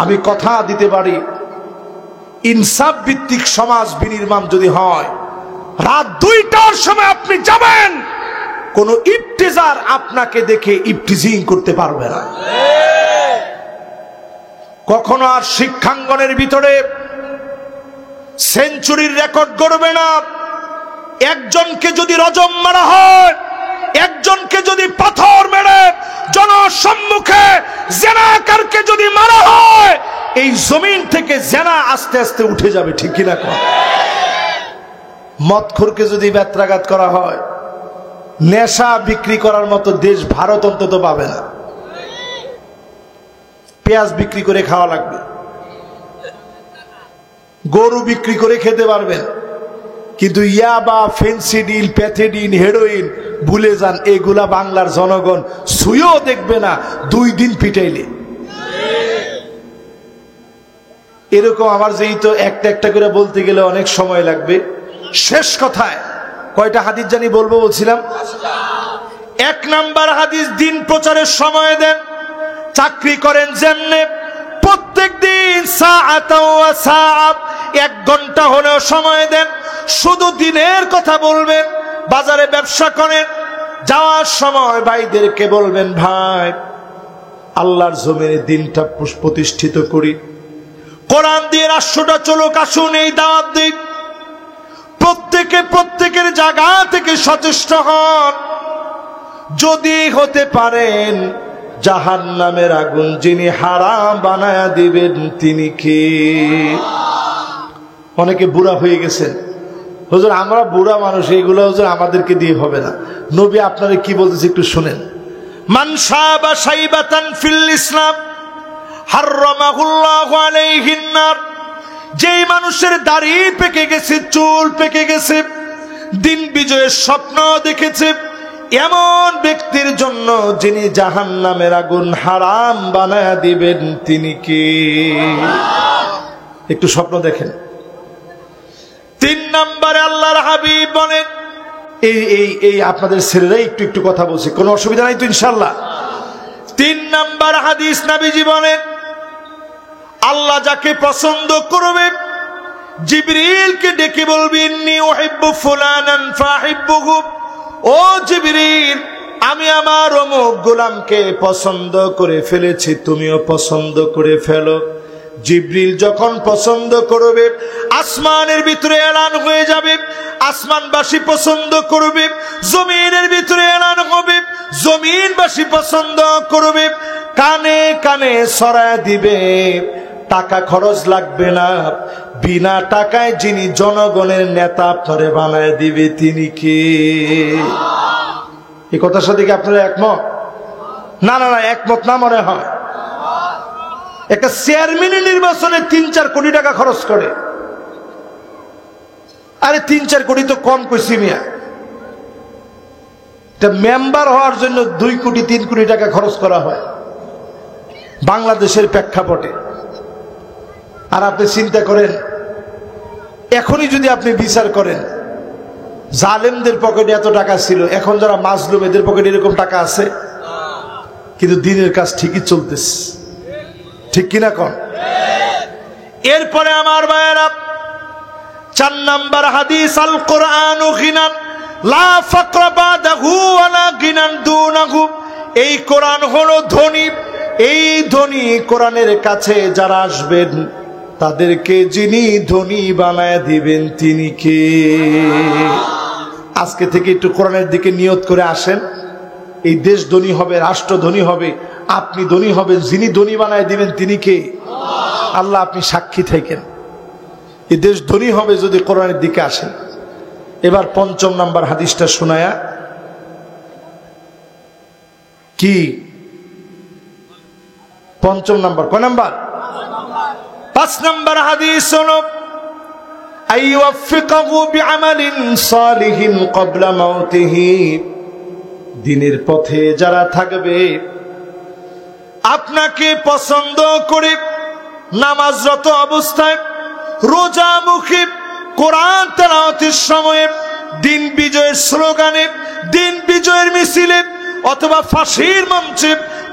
আমি কথা দিতে পারি, ইনসাফ ভিত্তিক সমাজ বিনির্মাণ যদি হয়, রাত 2টার সময় আপনি যাবেন, কোন ইফতিজার আপনাকে দেখে ইফতিজিং করতে পারবে না। কখনো আর শিক্ষাঙ্গনের ভিতরে সেঞ্চুরির রেকর্ড গড়বে না। একজনকে যদি রজম মারা হয়, একজনকে যদি পাথর মেরে জনসম্মুখে জেনাকারকে যদি মারা হয়, এই জমিন থেকে জেনা আস্তে আস্তে উঠে যাবে, ঠিক কিনা কর? মদখোরকে যদি বেত্রাঘাত করা হয়, নেশা বিক্রি করার মতো দেশ ভারত অন্তত পাবে না। পেঁয়াজ বিক্রি করে খাওয়া লাগবে, গরু বিক্রি করে খেতে পারবেন, কিন্তু ইয়াবা, ফেন্সিডিল, প্যাথেডিন, হেরোইন ভুলে যান, এগুলা বাংলার জনগণ ছুঁয়েও দেখবে না 2 দিন পিটাইলে। এরকম আমার যেই তো একটা একটা করে বলতে গেলে অনেক সময় লাগবে। শেষ কথায় কয়টা হাদিস জানি বলবো বলছিলাম। 1 নাম্বার হাদিস, দিন প্রচারের সময় দেন, চাকরি করেন যেমনে, প্রত্যেক দিন সাআতাও সাআত 1 ঘন্টা হলেও সময় দেন, শুধু দিনের কথা বলবেন। বাজারে ব্যবসা করেন, যাওয়ার সময় ভাইদেরকে বলবেন, ভাই আল্লাহর জমিনে দিনটা প্রতিষ্ঠিত করি, কোরআন দিয়ে রাষ্ট্রটা চলুক, আসুন এই দাওয়াত দিন। প্রত্যেকে প্রত্যেকের জায়গা থেকে সচেষ্ট হন। যদি হতে পারেন জাহান্নামের আগুন যিনি হারাম বানায়া দিবেন তিনি কে? অনেকে বুড়া হয়ে গেছেন, হুজুর আমরা বুড়া মানুষ, এইগুলো হুজুর আমাদেরকে দিয়ে হবে না। নবী আপনারা কি বলতেছে একটু শুনেন। মান শাবা শাইবাতান ফিল ইসলাম হারামাহুল্লাহু আলাইহিন নার, যেই মানুষের দাড়ি পেকে গেছে, চুল পেকে গেছে, দিন বিজয়ের স্বপ্ন দেখেছে, এমন ব্যক্তির জন্য যিনি জাহান্নামের আগুন হারাম বানায়া দিবেন তিনি কে? একটু স্বপ্ন দেখেন। 3 নম্বরে আল্লাহর হাবিব বলেন, এই আপনাদের ছেলেরাই একটু একটু কথা বলছে, কোনো অসুবিধা নাই তো ইনশাআল্লাহ। 3 নম্বর হাদিস, নবীজি বলেন আল্লাহ যাকে পছন্দ করবে জিবরিলকে ডেকে বলবে, ইন্নী উহিব্বু ফুলানান ফাহিব্বুহু, ও জিবরিল আমি আমার অমুক গোলামকে পছন্দ করে ফেলেছি, তুমিও পছন্দ করে ফেলো। জিবরিল যখন পছন্দ করবে আসমানের ভিতরে এলান হয়ে যাবে, আসমানবাসী পছন্দ করবে, জমিনের ভিতরে এলান হবে, জমিনবাসী পছন্দ করবে, কানে কানে ছড়ায় দিবে, টাকা খরচ লাগবে না, বিনা টাকায় যিনি জনগণের নেতা আপনারে বানায় দিবে তিনি কে? এই কথার সাথে কি আপনারা একমত? না না না, একমত না মনে হয়। একটা চেয়ারম্যানের নির্বাচনে 3-4 কোটি টাকা খরচ করে। আরে 3-4 কোটি তো কম কইছি মিয়া, এটা মেম্বার হওয়ার জন্য 2 কোটি 3 কোটি টাকা খরচ করা হয় বাংলাদেশের প্রেক্ষাপটে। আর আপনি চিন্তা করেন, এখনই যদি আপনি বিচার করেন, জালেমদের পকেটে এত টাকা ছিল, এখন যারা মাজলুম এদের পকেটে এরকম টাকা আছে, কিন্তু দিনের কাজ ঠিকই চলতেছে, ঠিক কিনা কন? এরপরে আমার ভাইয়েরা 4 নম্বর হাদিস, আল কোরআন গিনান লা ফাকরা বাদাহু ওয়ালা গিনান দুনাহু, এই কোরআন হলো ধনী, এই ধনী কোরআনের কাছে যারা আসবেন তাদেরকে যিনি ধনী বানায় দিবেন তিনি কে? আজকে থেকে একটু কোরআনের দিকে নিয়ত করে আসেন, এই দেশ ধনী হবে, রাষ্ট্র ধনী হবে, আপনি ধনী হবেন, যিনি ধনী বানায় দিবেন তিনি কে? আল্লাহ আপনি সাক্ষী থাকেন, এই দেশ ধনী হবে যদি কোরআনের দিকে আসেন। এবার 5 নম্বর হাদিসটা শোনায়া কি 5 নম্বর, কয় নম্বর? 5 নম্বর হাদিস হলো আইওয়াফিকাহু বিআমালিন সালিহিন ক্বাবলা মাউতিহি, দ্বীনের পথে যারা থাকবে, আপনাকে পছন্দ করে নামাজরত অবস্থায়, রোজা মুখে, কোরআন তেলাওয়াতের সময়ে, দিন বিজয়ের স্লোগানে, দিন বিজয়ের মিছিলে, অথবা ফাঁসির মঞ্চে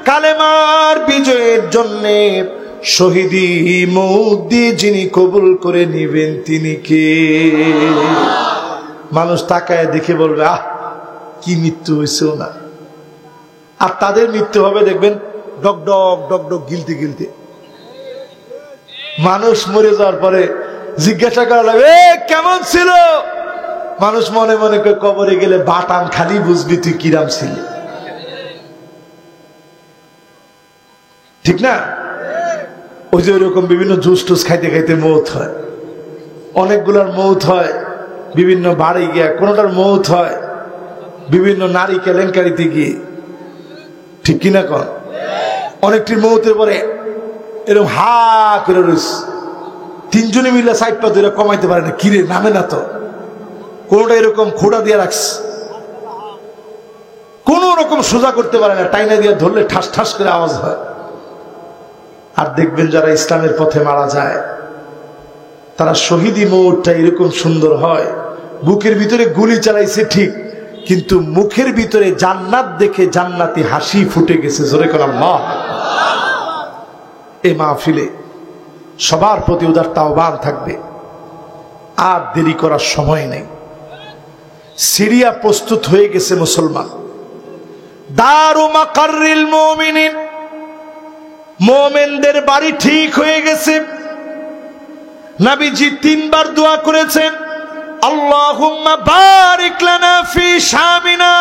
কালেমার বিজয়ের জন্যে শহীদি মৌত দিয়ে যিনি কবুল করে নিবেন তিনি কে? মানুষ তাকায় দেখে বলবে, আহ কি মৃত্যু হয়েছেও না। আর তাদের মৃত্যু হবে দেখবেন ডক ডক ডক ডক গিলতে গিলতে। মানুষ মরে যাওয়ার পরে জিজ্ঞাসা করা লাগবে, কেমন ছিল? মানুষ মনে মনে করে কবরে গেলে বাটান খালি বুঝবি তুই কিরাম ছিলি। ঠিক না? ওই যে ওইরকম বিভিন্ন জুস টুস খাইতে খাইতে মৌত হয়, অনেকগুলোর মৌত হয় বিভিন্ন বাড়ি গিয়া, কোনোটার মৌত হয় বিভিন্ন নারী কেলেঙ্কারিতে গিয়ে। ঠিক কিনা কর? অনেকটির মৌতের পরে এরকম হা করে রয়েছে, তিনজনে মিলে সাইড পা ধরে কমাইতে পারে না, কিরে নামে না তো। কোনোটা এরকম খোঁড়া দিয়ে রাখছে, কোন রকম সোজা করতে পারে না, টাইনা দিয়ে ধরলে ঠাস ঠাস করে আওয়াজ হয়। আর দেখবেন যারা ইসলামের পথে মারা যায় তারা শহীদি মৌতটা এরকম সুন্দর হয়, বুকের ভিতরে গুলি চালাইছে ঠিক, কিন্তু মুখের ভিতরে জান্নাত দেখে জান্নাতি হাসি ফুটে গেছে। জোরে করে আল্লাহ। এই মাহফিলে সবার প্রতি উদারতা আহ্বান থাকবে, আর দেরি করার সময় নেই। সিরিয়া প্রস্তুত হয়ে গেছে মুসলমান, দারু মাকাররিল মুমিনিন, মুমিনদের বাড়ি ঠিক হয়ে গেছে। নবীজি 3 বার দোয়া করেছেন, আল্লাহুম্মা বারিক লানা ফি শামিনা,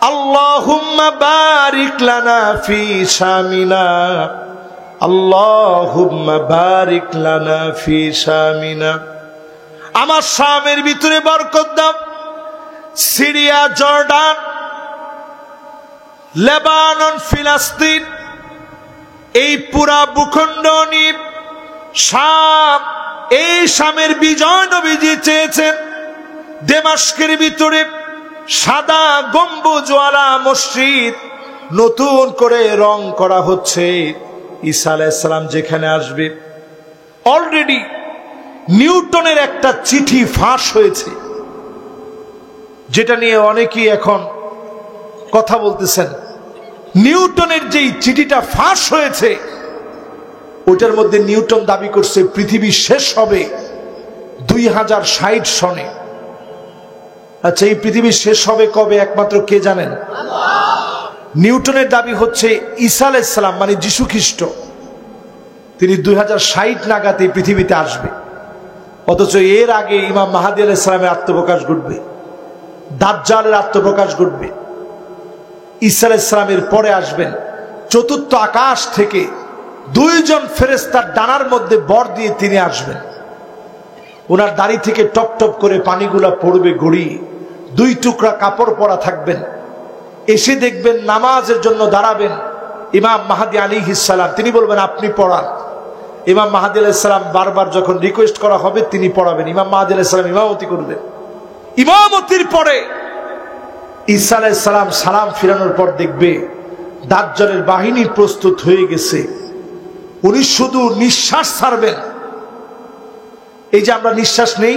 আল্লাহুম্মা বারিক লানা ফি শামিনা, আল্লাহুম্মা বারিক লানা ফি শামিনা। আমার শামের ভিতরে বরকত দাও। সিরিয়া, জর্ডান, লেবানন, ফিলিস্তিন, এই পুরা ভূখণ্ড নিয়ে শাম, এই শামের বিজয় নবীজি চেয়েছেন। দামেস্কের ভিতরে সাদা গম্বুজওয়ালা মসজিদ নতুন করে রং করা হচ্ছে। ঈসা আলাইহিস সালাম যেখানে আসবে, অলরেডি নিউটনের একটা চিঠি ফাঁস হয়েছে, যেটা নিয়ে অনেকেই এখন কথা বলতেছেন। নিউটনের যেই চিঠিটা ফাঁস হয়েছে, ওটার মধ্যে নিউটন দাবি করছে পৃথিবী শেষ হবে 2060 সনে। আচ্ছা, এই পৃথিবী শেষ হবে কবে একমাত্র কে জানেন? নিউটনের দাবি হচ্ছে ঈসা আলাইহিস সালাম মানে যীশু খ্রিস্ট, তিনি 2060 নাগাদ এই পৃথিবীতে আসবে। অথচ এর আগে ইমাম মাহদী আলাইহিস সালামের আত্মপ্রকাশ ঘটবে, দাজ্জালের আত্মপ্রকাশ ঘটবে। ঈসা আলাইহিস সালামের পরে আসবেন চতুর্থ আকাশ থেকে 2 জন ফেরেশতার ডানার মধ্যে বর দিয়ে তিনি আসবেন। ওনার দাড়ি থেকে টপ টপ করে পানিগুলা পড়বে গড়িয়ে, 2 টুকরা কাপড় পরা থাকবেন। এসে দেখবেন নামাজের জন্য দাঁড়াবেন ইমাম মাহদী আলাইহিস সালাম, তিনি বলবেন আপনি পড়ান। ইমাম মাহদী আলাইহিস সালাম বারবার যখন রিকোয়েস্ট করা হবে তিনি পড়াবেন, ইমাম মাহদী আলাইহিস সালাম ইমামতি করবেন। ইমামতির পরে ঈসা আলাইহিস সালাম সালাম ফিরানোর পর দেখবে দাজ্জালের বাহিনী প্রস্তুত হয়ে গেছে। উনি শুধু নিঃশ্বাস ছাড়বেন, এই যে আমরা নিঃশ্বাস নেই,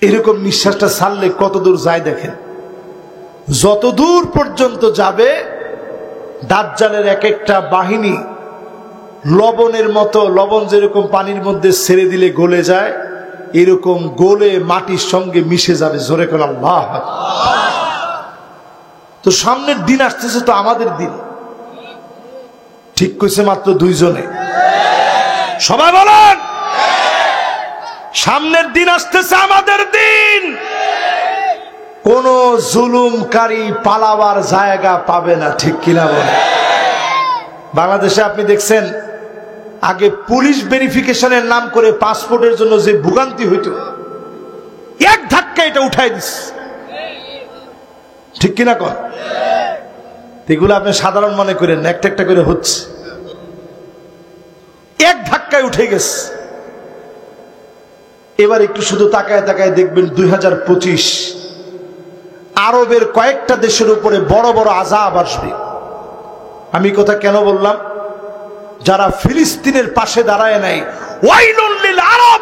এরকম নিঃশ্বাসটা ছাড়লে কত দূর যায় দেখেন। যত দূর পর্যন্ত যাবে দাজ্জালের এক একটা বাহিনী লবণের মতো, লবণ যেরকম পানির মধ্যে ছেড়ে দিলে গলে যায়, এরকম গলে মাটির সঙ্গে মিশে যাবে। জোরে করে আল্লাহ। তো সামনের দিন আসতেছে, তো আমাদের দিন ঠিক কইছে মাত্র 2 জনে। সবাই বলেন, সামনের দিন আসতেছে আমাদের দিন। কোন জুলুমকারী পালাবার জায়গা পাবে না, ঠিক কিনা বলেন? বাংলাদেশে আপনি দেখছেন আগে পুলিশ ভেরিফিকেশনের নাম করে পাসপোর্টের জন্য যে ভোগান্তি হইতো, এক ধাক্কা এটা উঠাই দিচ্ছে, ঠিক কিনা কর? এগুলো আপনি সাধারণ মনে করেন, একটা একটা করে হচ্ছে। এক মাথায় উঠে গেছে। এবার একটু শুধু তাকায় তাকায় দেখবেন 2025 আরবের কয়েকটা দেশের উপরে বড় বড় আযাব আসবে। আমি কথা কেন বললাম? যারা ফিলিস্তিনের পাশে দাঁড়ায় নাই, ওয়াইলুল লিল আরব,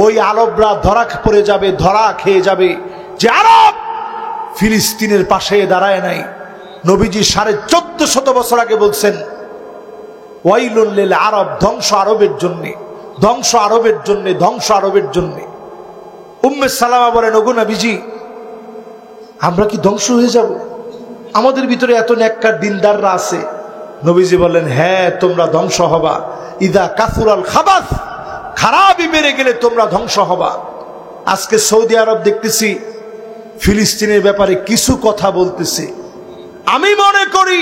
ওই আরবরা ধরা পড়ে যাবে, ধরা খেয়ে যাবে যে আরব ফিলিস্তিনের পাশে দাঁড়ায় নাই। নবীজি 1450 বছর আগে বলছেন ওয়াইলুল লিল আরব, ধ্বংস আরবের জন্য, ধ্বংস আরবের জন্য, ধ্বংস আরবের জন্য। উম্মে সালামা বলেন, ওগো নবীজি, আমরা কি ধ্বংস হয়ে যাব? আমাদের ভিতরে এত নেককার দিনদাররা আছে। নবীজি বলেন, হ্যাঁ, তোমরা ধ্বংস হবা। ইদা কাসুরাল খাবাস, খারাপই বেড়ে গেলে তোমরা ধ্বংস হবা। আজকে সৌদি আরব দেখতেছি ফিলিস্তিনের ব্যাপারে কিছু কথা বলতেছে। আমি মনে করি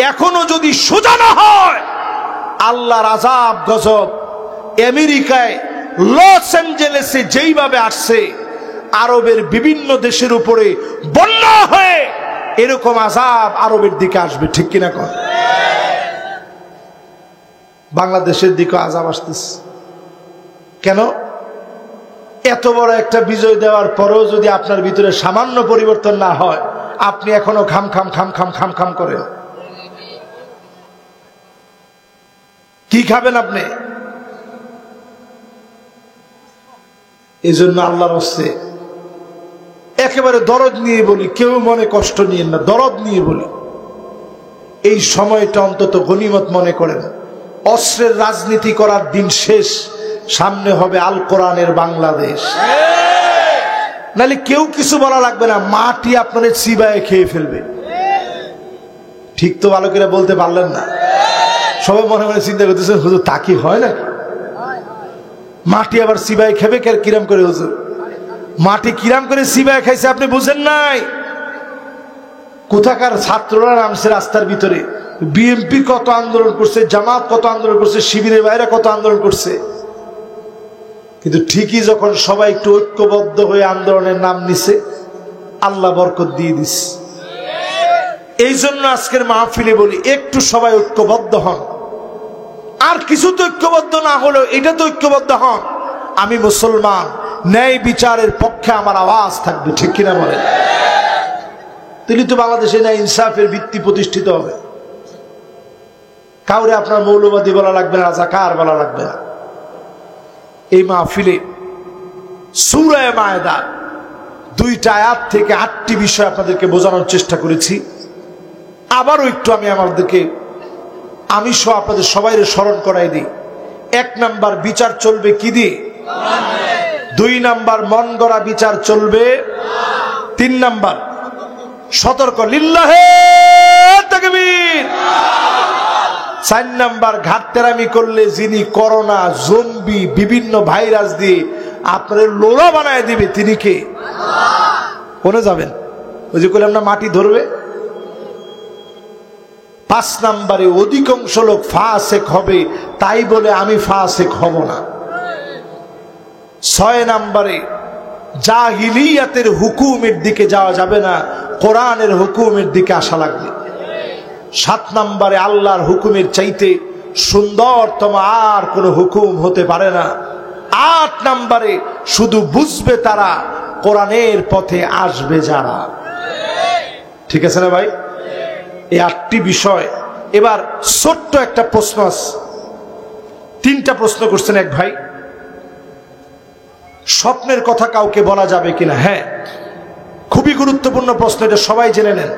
এখনো যদি সোজা না হয়, আল্লাহর আযাব গজব আমেরিকায় লস অ্যাঞ্জেলেসে যেইভাবে আসছে, আরবের বিভিন্ন দেশের উপরে বন্যা হয়ে এরকম আযাব আরবের দিকে আসবে। ঠিক কিনা কর? বাংলাদেশের দিকে আযাব আসতেছে কেন? এত বড় একটা বিজয় দেওয়ার পরেও যদি আপনার ভিতরে সামান্য পরিবর্তন না হয়, আপনি এখনো খাম খাম খাম খাম খাম খাম করেন। কি খাবেন আপনি? এই জন্য আল্লাহর হস্তে একেবারে দরদ নিয়ে বলি, কেউ মনে কষ্ট নিয়েন না, দরদ নিয়ে বলি, এই সময়টা অন্তত গনিমত মনে করেন। অস্ত্রের রাজনীতি করার দিন শেষ, সামনে হবে আল কোরআনের বাংলাদেশ। নাহলে কেউ কিছু বলা লাগবে না, মাটি আপনাদের চিবায়ে খেয়ে ফেলবে। ঠিক তো ভালো করে বলতে পারলেন না? সবাই মনে মনে চিন্তা করতেছেন, হুজুর তা কি হয় না? মাটি আবার চিবায়ে খেবে কিরাম করে? হুজুর মাটি কিরাম করে চিবায়ে খাইছে আপনি বুঝেন নাই? কোথাকার ছাত্ররা নামছে রাস্তার ভিতরে, বিএনপি কত আন্দোলন করছে, জামাত কত আন্দোলন করছে, শিবিরের বাইরে কত আন্দোলন করছে, কিন্তু ঠিকই যখন সবাই একটু ঐক্যবদ্ধ হয়ে আন্দোলনের নাম নিছে, আল্লাহ বরকত দিয়ে দিস। এই জন্য আজকের মাহফিলে বলি, একটু সবাই ঐক্যবদ্ধ হন। আর কিছু তো ঐক্যবদ্ধ না হলেও এটা তো ঐক্যবদ্ধ হন, আমি মুসলমান, ন্যায় বিচারের পক্ষে আমার আওয়াজ থাকবে। ঠিক কিনা বলেন? তিনি তো বাংলাদেশে ন্যায় ইনসাফের ভিত্তি প্রতিষ্ঠিত হবে। কাউরে আপনার মৌলবাদী বলা লাগবে না, রাজাকার বলা লাগবে না। এই মাহফিলে সূরা মায়েদা 2টা আয়াত থেকে 8টি বিষয় আপনাদেরকে বোঝানোর চেষ্টা করেছি। আবারও একটু আমি সহ আপনাদের সবাইকে স্মরণ করাই দিই। 1 নাম্বার, বিচার চলবে কি দিয়ে? 2 নাম্বার, মন গড়া বিচার চলবে। 3 নাম্বার, সতর্ক, লিল্লাহে তাকবীর। 4 নাম্বার, ঘাটতেরামি করলে যিনি করোনা, জম্বি, বিভিন্ন ভাইরাস দিয়ে আপনাদের লোলা বানায় দিবে, তিনি কে? কোনে যাবেন? ওই যে বললাম না, মাটি ধরবে। 5 নাম্বারে, অধিকাংশ লোক ফাসেক হবে, তাই বলে আমি ফাসেক হব না। 6 নাম্বারে, জাহিলিয়াতের হুকুমের দিকে যাওয়া যাবে না, কোরআনের হুকুমের দিকে আসা লাগবে। 7 নাম্বারে, আল্লাহর হুকুমের চাইতে সুন্দরতম আর কোনো হুকুম হতে পারে না। 8 নাম্বারে, শুধু বুঝবে তারা, কোরআনের পথে আসবে যারা। ঠিক আছে না ভাই? এই 8টি বিষয়। এবার ছোট্ট একটা প্রশ্ন আছে। 3টা প্রশ্ন করছেন এক ভাই, স্বপ্নের কথা কাউকে বলা যাবে কিনা? হ্যাঁ, খুবই গুরুত্বপূর্ণ প্রশ্ন, এটা সবাই জেনে নেন।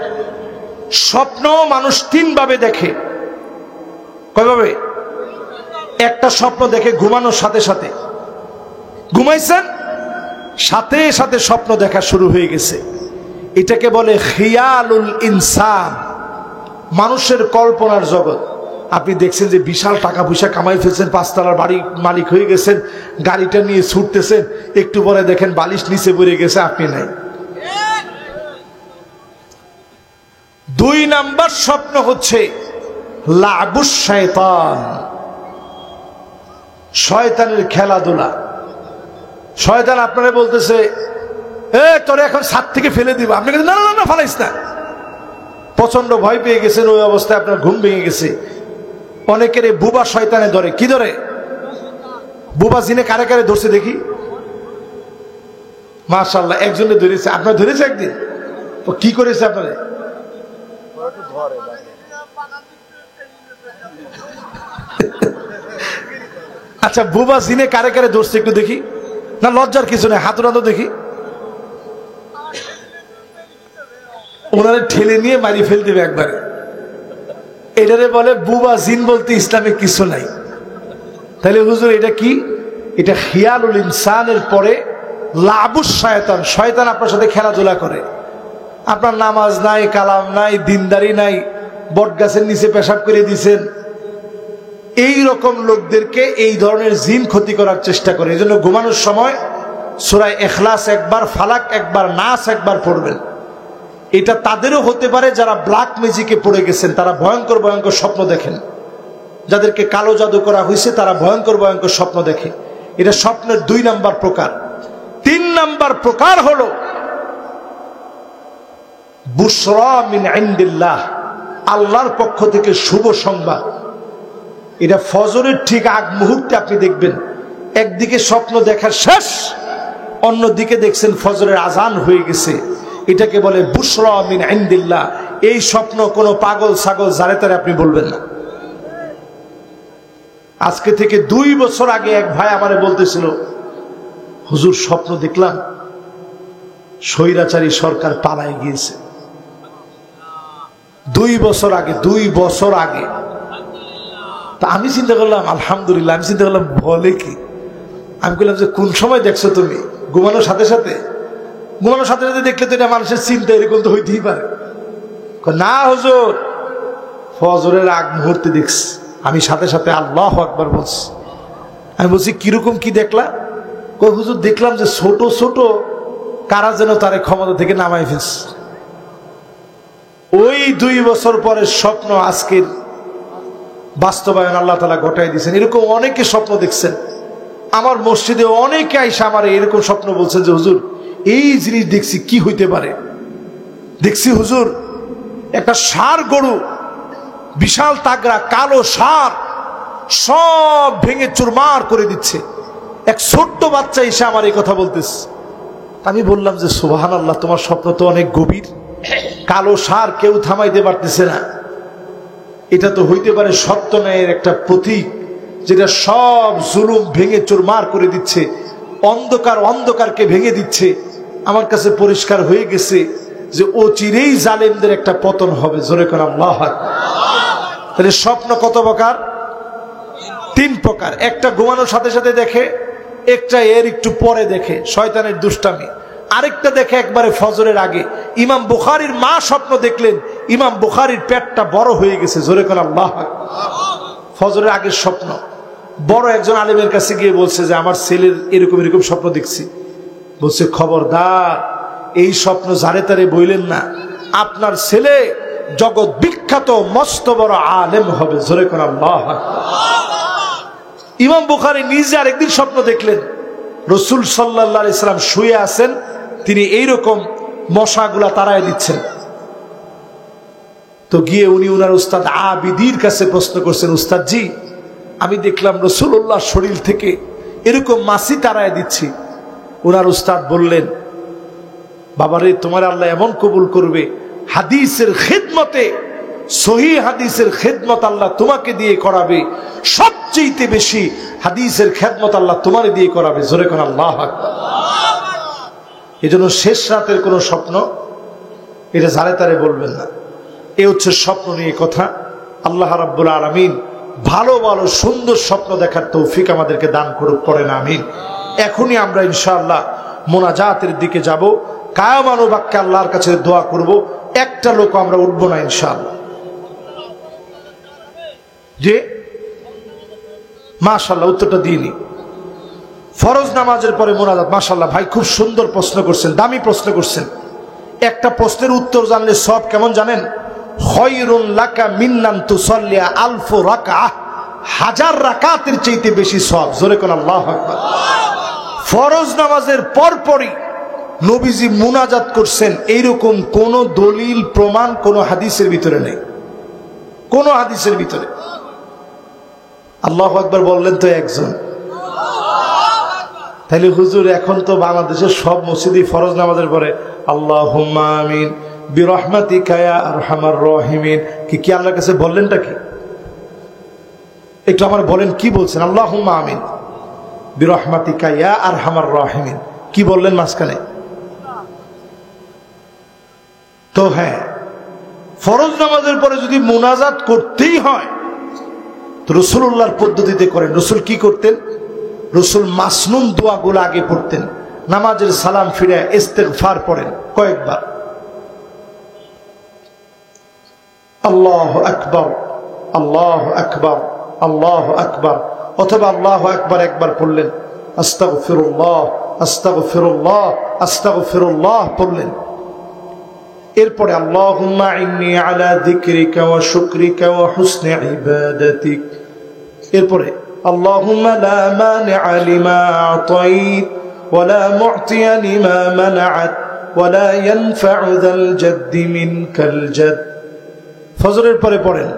স্বপ্ন মানুষ 3 ভাবে দেখে। কয়ভাবে? একটা স্বপ্ন দেখে ঘুমানোর সাথে সাথে, ঘুমাইছেন সাথে সাথে স্বপ্ন দেখা শুরু হয়ে গেছে, এটাকে বলে খিয়ালুল ইনসান, মানুষের কল্পনার জগৎ। আপনি দেখছেন যে বিশাল টাকা পয়সা কামাই ফেলছেন, 5 তলার বাড়ি মালিক হয়ে গেছেন, গাড়িটা নিয়ে ছুটতেছেন, একটু পরে দেখেন বালিশ নিচে পড়ে গেছে, আপনি নাই। 2 নাম্বার স্বপ্ন হচ্ছে লাবুস শয়তান, শয়তানের খেলাধুলা। শয়তান আপনারা বলতেছে, তোরে এখন ছাদ থেকে ফেলে দিব, আপনি না না না ফালাইস না। প্রচন্ড ভয় পেয়ে গেছেন, ওই অবস্থায় আপনার ঘুম ভেঙে গেছে, অনেকের বুবা শয়তানে ধরে। কি ধরে? বুবা জিনে কারে কারে ধরছে দেখি? মাশাআল্লাহ, একজনে ধরেছে। আপনার ধরেছে একদিন? ও কি করেছে আপনারে? আচ্ছা, বুবা জিনে কারে কারে ধরছে একটু দেখি। না লজ্জার কিছু নেই, হাত উড়ানো দেখি। ওনারে ঠেলে নিয়ে মারি ফেল দেবে একবারে। এটারে বলে বুবা জিন, বলতে ইসলামে কিছু নাই। তাহলে হুজুর এটা কি? এটা খিয়ালুল ইনসানের পরে লাবুস শয়তান। শয়তান আপনার সাথে খেলাধুলা করে। আপনার নামাজ নাই, কালাম নাই, দিনদারি নাই, বট গাছের নিচে পেশাব করে দিছেন। এই রকম লোকদেরকে এই ধরনের জিন ক্ষতি করার চেষ্টা করে। এই জন্য ঘুমানোর সময় সূরা ইখলাস একবার, ফালাক একবার, নাস একবার পড়বেন। এটা তাদেরও হতে পারে যারা ব্ল্যাক ম্যাজিকে পড়ে গেছেন, তারা ভয়ঙ্কর ভয়ঙ্কর স্বপ্ন দেখেন। যাদেরকে কালো জাদু করা হয়েছে তারা ভয়ঙ্কর ভয়ঙ্কর স্বপ্ন দেখে। এটা স্বপ্নের 2 নাম্বার প্রকার। 3 নাম্বার প্রকার হলো বুশরা মিন ইনদিল্লাহ, আল্লাহর পক্ষ থেকে শুভ সংবাদ। এটা ফজরের ঠিক আগ মুহূর্তে আপনি দেখবেন, একদিকে স্বপ্ন দেখার শেষ, অন্যদিকে দেখছেন ফজরের আজান হয়ে গেছে। এটাকে বলে বুশরা মিন ইনদিল্লাহ। এই স্বপ্ন কোনো পাগল ছাগল জারে তারে আপনি বলবেন না। আজকে থেকে 2 বছর আগে এক ভাই আমারে বলতেছিল, হুজুর স্বপ্ন দেখলাম স্বৈরাচারী সরকার পালায় গিয়েছে। 2 বছর আগে, 2 বছর আগে। তা আমি চিন্তা করলাম আলহামদুলিল্লাহ। আমি চিন্তা করলাম বলে কি? আমি বললাম যে কোন সময় দেখছো তুমি? ঘুমানোর সাথে সাথে? ঘুমানোর সাথে সাথে দেখলে তো এটা মানুষের চিন্তা এরকম তো হইতেই পারে। না হুজুর, ফজরের আগ মুহূর্তে দেখছি। আমি সাথে সাথে আল্লাহু আকবার বলছি। আমি বলছি কিরকম কি দেখলা? কই হুজুর দেখলাম যে ছোট ছোট কারা যেন তারে ক্ষমতা থেকে নামাই ফেলছে। ওই 2 বছর পরের স্বপ্ন আজকের বাস্তবায়ন আল্লাহ তাআলা ঘটাই দিয়েছেন। এরকম অনেকে স্বপ্ন দেখছেন। আমার মসজিদে অনেকে আইসা আমার এরকম স্বপ্ন বলছেন যে হুজুর এই জিনিস দেখছি, কি হইতে পারে? দেখছি হুজুর একটা ষাঁড় গরু, বিশাল তাগড়া কালো ষাঁড়, সব ভেঙে চুরমার করে দিচ্ছে। এক ছোট্ট বাচ্চা এসে আমার এই কথা বলতেছে। আমি বললাম যে সুবহানাল্লাহ, তোমার স্বপ্ন তো অনেক গভীর। কালো ষাঁড় কেউ থামাইতে পারতেছে না। এটা তো হইতে পারে সত্য ন্যায়ের একটা প্রতীক, যেটা সব জুলুম ভেঙে চুরমার করে দিচ্ছে, অন্ধকার অন্ধকারকে ভেঙে দিচ্ছে। আমার কাছে পরিষ্কার হয়ে গেছে যে অচিরেই জালেমদের একটা পতন হবে। জোরে করে আল্লাহু আকবার। তাহলে স্বপ্ন কত প্রকার? 3 প্রকার। একটা ঘুমানোর সাথে সাথে দেখে, একটা এর একটু পরে দেখে, শয়তানের দুষ্টামি। আরেকটা দেখে একবারে ফজরের আগে। ইমাম বুখারীর মা স্বপ্ন দেখলেন ইমাম বুখারীর পেটটা বড় হয়ে গেছে। জোরে করে আল্লাহু আকবার। ফজরের আগের স্বপ্ন। বড় একজন আলেমের কাছে গিয়ে বলছে যে আমার ছেলের এরকম এরকম স্বপ্ন দেখছি। বলছে খবরদার, এই স্বপ্ন জারে তারে বইলেন না। আপনার ছেলে জগৎ বিখ্যাত মস্ত বড় আলেম হবে। জোরে করে আল্লাহু আকবার। ইমাম বুখারী নিজে আরেকদিন স্বপ্ন দেখলেন রাসূল সাল্লাল্লাহু আলাইহি সাল্লাম শুয়ে আছেন, তিনি এইরকম মশাগুলা তাড়ায় দিচ্ছেন। তো গিয়ে উনি উনার উস্তাদ আবিদির কাছে প্রশ্ন করছেন, উস্তাদ জি, আমি দেখলাম রাসূলুল্লাহর শরীর থেকে এরকম মাছি তাড়ায় দিচ্ছি। উনার উস্তাদ বললেন, বাবারে তোমার আল্লাহ এমন কবুল করবে, হাদিসের খিদমতে, সহিহ হাদিসের খিদমত আল্লাহ তোমাকে দিয়ে করাবে। সবচেয়ে বেশি হাদিসের খিদমত আল্লাহ তোমারে দিয়ে করাবে। জোরে কোন আল্লাহু আকবার। এজন্য শেষ রাতের কোন স্বপ্ন এটা জারে তারে বলবেন না। এ হচ্ছে স্বপ্ন নিয়ে কথা। আল্লাহ রাব্বুল আলামিন ভালো ভালো সুন্দর স্বপ্ন দেখার তৌফিক আমাদেরকে দান করুক, পড়েন আমিন। এখনই আমরা ইনশাআল্লাহ মোনাজাতের দিকে যাব। কায়ামানো বাক্যে আল্লাহর কাছে দোয়া করব। একটা লোক আমরা উঠবো না ইনশাআল্লাহ। যে মাশাআল্লাহ উত্তরটা দিইনি। ফরজ নামাজের পরে মোনাজাত। মাশাআল্লাহ ভাই, খুব সুন্দর প্রশ্ন করছেন, দামি প্রশ্ন করছেন। একটা প্রশ্নের উত্তর জানলে সব কেমন জানেন? খায়রুন লাকা মিন্নান তুসাল্লিয়া আলফ রাকাহ, 1000 রাকাতের চাইতে বেশি সওয়াব। জোরে কোন আল্লাহু আকবার। ফরজ নামাজের পরপরই নবীজি মুনাজাত করছেন, এইরকম কোন দলিল প্রমাণ কোন হাদিসের ভিতরে নেই। কোন হাদিসের ভিতরে আল্লাহু আকবার বললেন তো একজন। তাহলে হুজুর এখন তো বাংলাদেশের সব মসজিদে ফরজ নামাজের পরে আল্লাহুম্মা আমিন বিরহমাতিকা ইয়া আরহামার রাহিমিন কি আল্লাহর কাছে বললেনটা কি? একটু আমার বলেন কি বলছেন? আল্লাহুম্মা আমিন বিরহমাতিকা ইয়া আরহামার রাহিমিন কি বললেন মাঝখানে? তো হ্যাঁ, ফরজ নামাজের পরে যদি মুনাজাত করতেই হয় তো রাসূলুল্লাহর পদ্ধতিতে করেন। রাসূল কি করতেন? রাসূল মাসনুন দোয়াগুলো আগে পড়তেন, নামাজের সালাম ফিরে ইস্তিগফার পড়েন কয়েকবার, আল্লাহু আকবার আল্লাহু আকবার আল্লাহু আকবার, অথবা আল্লাহু আকবার একবার পড়লেন, আস্তাগফিরুল্লাহ আস্তাগফিরুল্লাহ আস্তাগফিরুল্লাহ পড়লেন। এরপরে আল্লাহুম্মা ইন্নী আলা যিকরিকা ওয়া শুকরিকা ওয়া হুসনি ইবাদাতিক। এরপরে আল্লাহুম্মা লা মানিআ লিমা আতাইত ওয়া লা মু'তিয়া লিমা মানাআত ওয়া লা ইয়ানফা'ু যাল জাদ্দি মিনকাল জাদ। ফজরের পরে পড়েন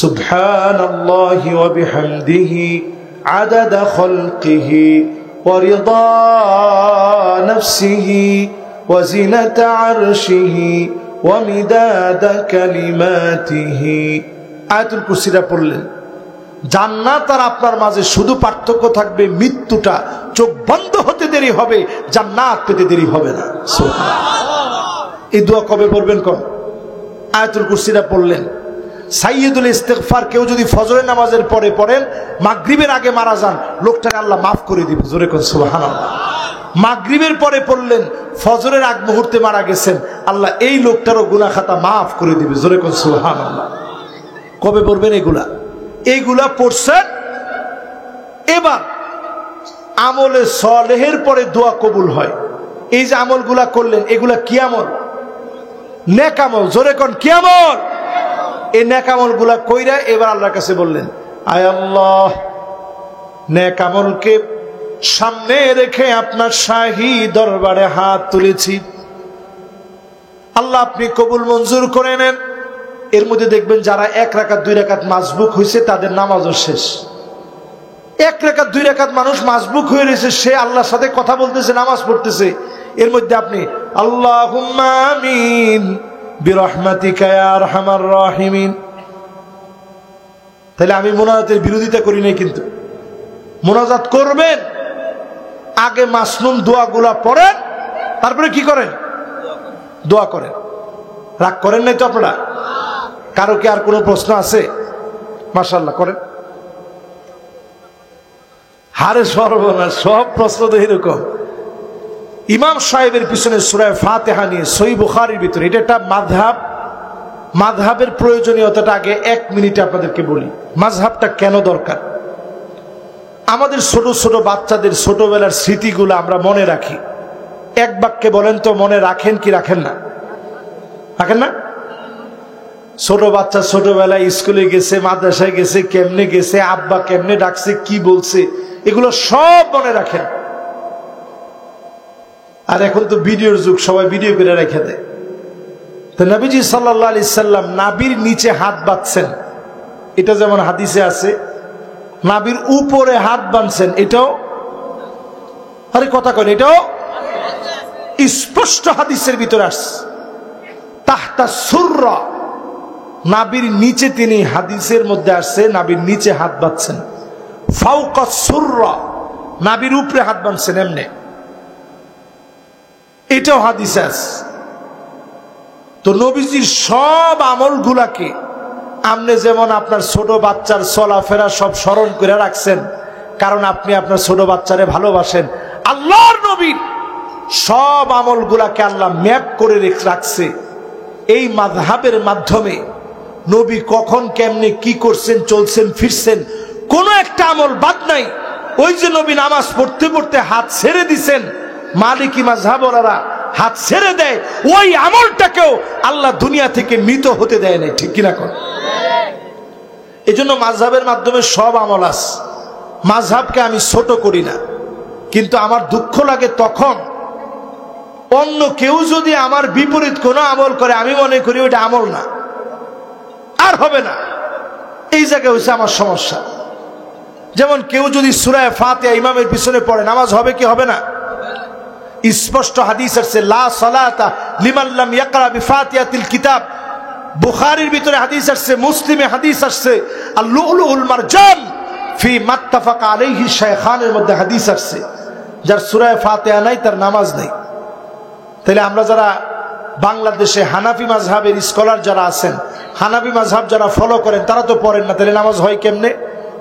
সুবহানাল্লাহি ওয়া বিহামদিহি আদাদা খালকিহি ওয়া রিদা নাফসিহি ওয়া জিনাতা আরশিহি ওয়া মিদাদা কালিমাতিহি। আয়াতুল কুরসিটা পড়লেন। জান্নাত আর আপনার মাঝে শুধু পার্থক্য থাকবে মৃত্যুটা, চোখ বন্ধ হতে দেরি হবে, জান্নাত পেতে দেরি হবে না। এই দোয়া কবে পড়বেন? কোন আয়াতুল কুরসিটা পড়লেন। সাইয়্যিদুল ইস্তিগফার কেউ যদি ফজরের নামাজের পরে পড়েন, মাগরিবের আগে মারা যান, লোকটাকে আল্লাহ মাফ করে দিবে। জোরে কোন সুবহানাল্লাহ। মাগরিবের পরে পড়লেন, ফজরের আগ মুহূর্তে মারা গেছেন, আল্লাহ এই লোকটারও গুনাহ খাতা মাফ করে দিবে। জোরে কোন সুবহানাল্লাহ। কবে পড়বেন এগুলা? এইগুলা পড়ছেন। এবার আমলে সলেহের পরে দোয়া কবুল হয়। এই যে আমলগুলা করলেন, এগুলা কি আমল? নেক আমল। জোরে কোন কি আমল? এই নেক আমলগুলা কইরা এবার আল্লাহর কাছে বললেন, আয় আল্লাহ, নেক আমলকে সামনে রেখে আপনার শাহী দরবারে হাত তুলেছি, আল্লাহ আপনি কবুল মঞ্জুর করে নেন। এর মধ্যে দেখবেন যারা 1 রাকাত 2 রাকাত মাসবুক হয়েছে তাদের নামাজও শেষ। 1 রাকাত 2 রাকাত মানুষ মাসবুক হয়ে রয়েছে, সে আল্লাহর সাথে কথা বলতেছে, নামাজ পড়তেছে, এর মধ্যে আপনি আল্লাহুম্মা আমিন বিরহমাতিকা ইয়া আরহামার রাহিমিন। তাহলে আমি মুনাজাতের বিরোধিতা করি নাই, কিন্তু মুনাজাত করবেন আগে মাসনুন দোয়াগুলা পড়েন, তারপরে কি করেন? দোয়া করেন। রাগ করেন নাই তো আপনারা? কারো কি আর কোনো প্রশ্ন আছে? মাশাআল্লাহ করেন। হারে সর্বনাশ, সব প্রশ্ন তো এরকম। ইমাম সাহেবের পিছনে সূরা ফাতিহা নিয়ে সহিহ বুখারীর ভিতরে, এটা একটা মাযহাব, মাযহাবের প্রয়োজনীয়তাটা আগে 1 মিনিটে আপনাদেরকে বলি। মাযহাবটা কেন দরকার? আমাদের ছোট ছোট বাচ্চাদের ছোটবেলার স্মৃতিগুলো আমরা মনে রাখি। এক বাক্যে বলেন তো, মনে রাখেন কি রাখেন না? রাখেন না? ছোট বাচ্চা ছোটবেলায় স্কুলে গেছে, মাদ্রাসায় গেছে, কেমনে গেছে, আব্বা কেমনে ডাকছে, কি বলছে, এগুলো সব মনে রাখেন। আর এখন তো ভিডিওর যুগ, সবাই ভিডিও করে রেখে দেয়। তো নবীজি সাল্লাল্লাহু আলাইহি সাল্লাম নাভির নিচে হাত বাঁধছেন, এটা যেমন হাদিসে আছে। নাভির উপরে হাত বাঁধছেন, এটাও, আরে কথা কন, এটাও স্পষ্ট হাদিসের ভিতরে আসছে। তাহতা সুররা, নাভির নিচে, তিনি হাদিসের মধ্যে আসছে নাভির নিচে হাত বাঁধছেন। ফাওকা সুররা, নাভির উপরে হাত বাঁধছেন এমনি, এটাও হাদিসে আছে। তো নবীজির সব আমলগুলাকে আপনি যেমন আপনার ছোট বাচ্চার চলাফেরা সব স্মরণ করে রাখছেন, কারণ আপনি আপনার ছোট বাচ্চারে ভালোবাসেন, আল্লাহর নবীর সব আমলগুলাকে আল্লাহ ম্যাপ করে রাখছে এই মাযহাবের মাধ্যমে। নবী কখন কেমনে কি করছেন, চলছেন, ফিরছেন, কোন একটা আমল বাদ নাই। ওই যে নবী নামাজ পড়তে পড়তে হাত ছেড়ে দিছেন, মালিকি মাযহাবরা হাত ছেড়ে দেয়, ওই আমলটাকেও আল্লাহ দুনিয়া থেকে মৃত হতে দেয় না। ঠিক কিনা কর? এই জন্য মাযহাবের মাধ্যমে সব আমল আছে। মাযহাবকে আমি ছোট করি না, কিন্তু আমার দুঃখ লাগে তখন অন্য কেউ যদি আমার বিপরীত কোনো আমল করে, আমি মনে করি ওইটা আমল না, আর হবে না। এই জায়গায় হচ্ছে আমার সমস্যা। যেমন কেউ যদি সূরা ফাতিহা ইমামের পিছনে পড়ে, নামাজ হবে কি হবে না? স্পষ্ট হাদিস আছে, লা সালাতা লিমান লাম ইয়াকরা বিফাতিহাতিল কিতাব। বুখারীর ভিতরে হাদিস আছে, মুসলিমে হাদিস আছে, আল লুলুল মারজান ফি মাত্তাফাকা আলাইহি শাইখানের মধ্যে হাদিস আছে, যার সূরা ফাতিহা নাই তার নামাজ নাই। তাহলে আমরা যারা বাংলাদেশে হানাফি মাযহাবের স্কলার যারা আছেন, হানাফি মাযহাব যারা ফলো করেন, তারা তো পড়েন না, তাহলে নামাজ হয় কেমনে?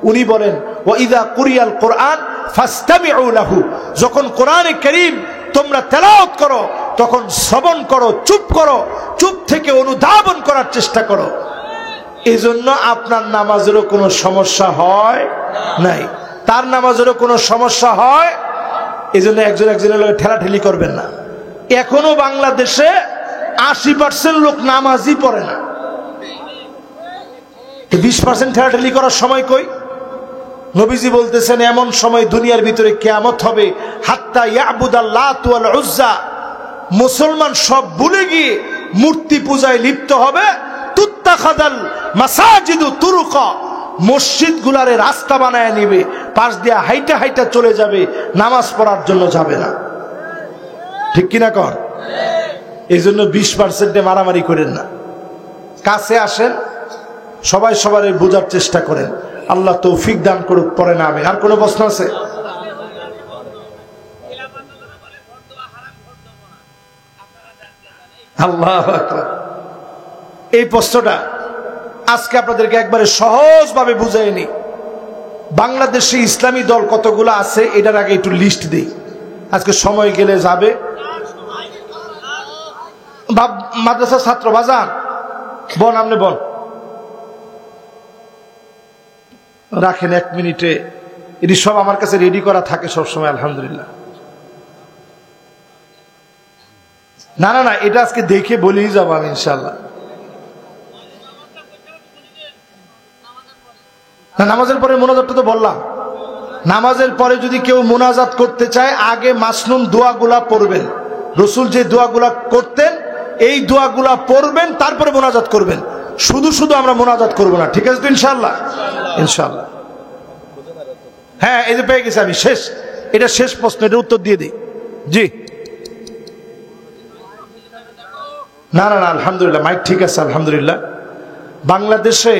উনি বলেন ওয়া ইযা কুরিয়াল কুরআন ফাসতামিউ লাহু, যখন কোরআনে কারীম তোমরা তেলাওয়াত করো তখন শ্রবণ করো, চুপ করো, চুপ থেকে অনুধাবন করার চেষ্টা করো। এজন্য আপনার নামাজেরও কোনো সমস্যা হয় নাই, তার নামাজেরও কোনো সমস্যা হয়। এজন্য একজন একজনের লগে ঠেলাঠেলি করবেন না। এখনো বাংলাদেশে 80% লোক নামাজই পড়ে না। 20% ঠেলাঠেলি করার সময় কই? নবীজি বলতেছেন এমন সময় দুনিয়ার ভিতরে কিয়ামত হবে, হাত্তা ইয়াবুদাল লাত ওয়াল উজ্জা, মুসলমান সব ভুলে গিয়ে মূর্তি পূজায় লিপ্ত হবে। তুত্তাখাদাল মাসাজিদু তুরুকা, মসজিদ গুলারে রাস্তা বানায় নিবে, পাশ দিয়ে হাইটা হাইটা চলে যাবে, নামাজ পড়ার জন্য যাবে না। ঠিক কিনা কর? এই জন্য 20% মারামারি করেন না, কাছে আসেন, সবাই সবার বোঝার চেষ্টা করেন। আল্লাহ তৌফিক দান করুক, পরে না আমিন। আর কোনো প্রশ্ন আছে? আল্লাহু আকবার। এই প্রশ্নটা আজকে আপনাদেরকে একবারে সহজভাবে বুঝাই নি। বাংলাদেশে ইসলামী দল কতগুলো আছে এটার আগে একটু লিস্ট দিই, আজকে সময় গেলে যাবে। মাদ্রাসা ছাত্র বাজান বন, আপনি বন রাখেন 1 মিনিটে, এটি সব আমার কাছে রেডি করা থাকে সবসময়, আলহামদুলিল্লাহ। না না না, এটা আজকে দেখে বলেই যাবো আমি ইনশাল্লাহ। না, নামাজের পরে মোনাজাতটা তো বললাম। নামাজের পরে যদি কেউ মোনাজাত করতে চায়, আগে মাসনুন দোয়াগুলা পড়বেন। রসুল যে দোয়াগুলা করতেন এই দোয়াগুলা পড়বেন, তারপরে মোনাজাত করবেন। শুধু শুধু আমরা মোনাজাত করবো না, ঠিক আছে তো ইনশাল্লাহ? ইনশাল্লাহ। হ্যাঁ, এই যে পেয়ে গেছি আমি, শেষ, এটা শেষ প্রশ্ন, এটা উত্তর দিয়ে দিই। জি না না না, আলহামদুলিল্লাহ, মাইক ঠিক আছে, আলহামদুলিল্লাহ। বাংলাদেশে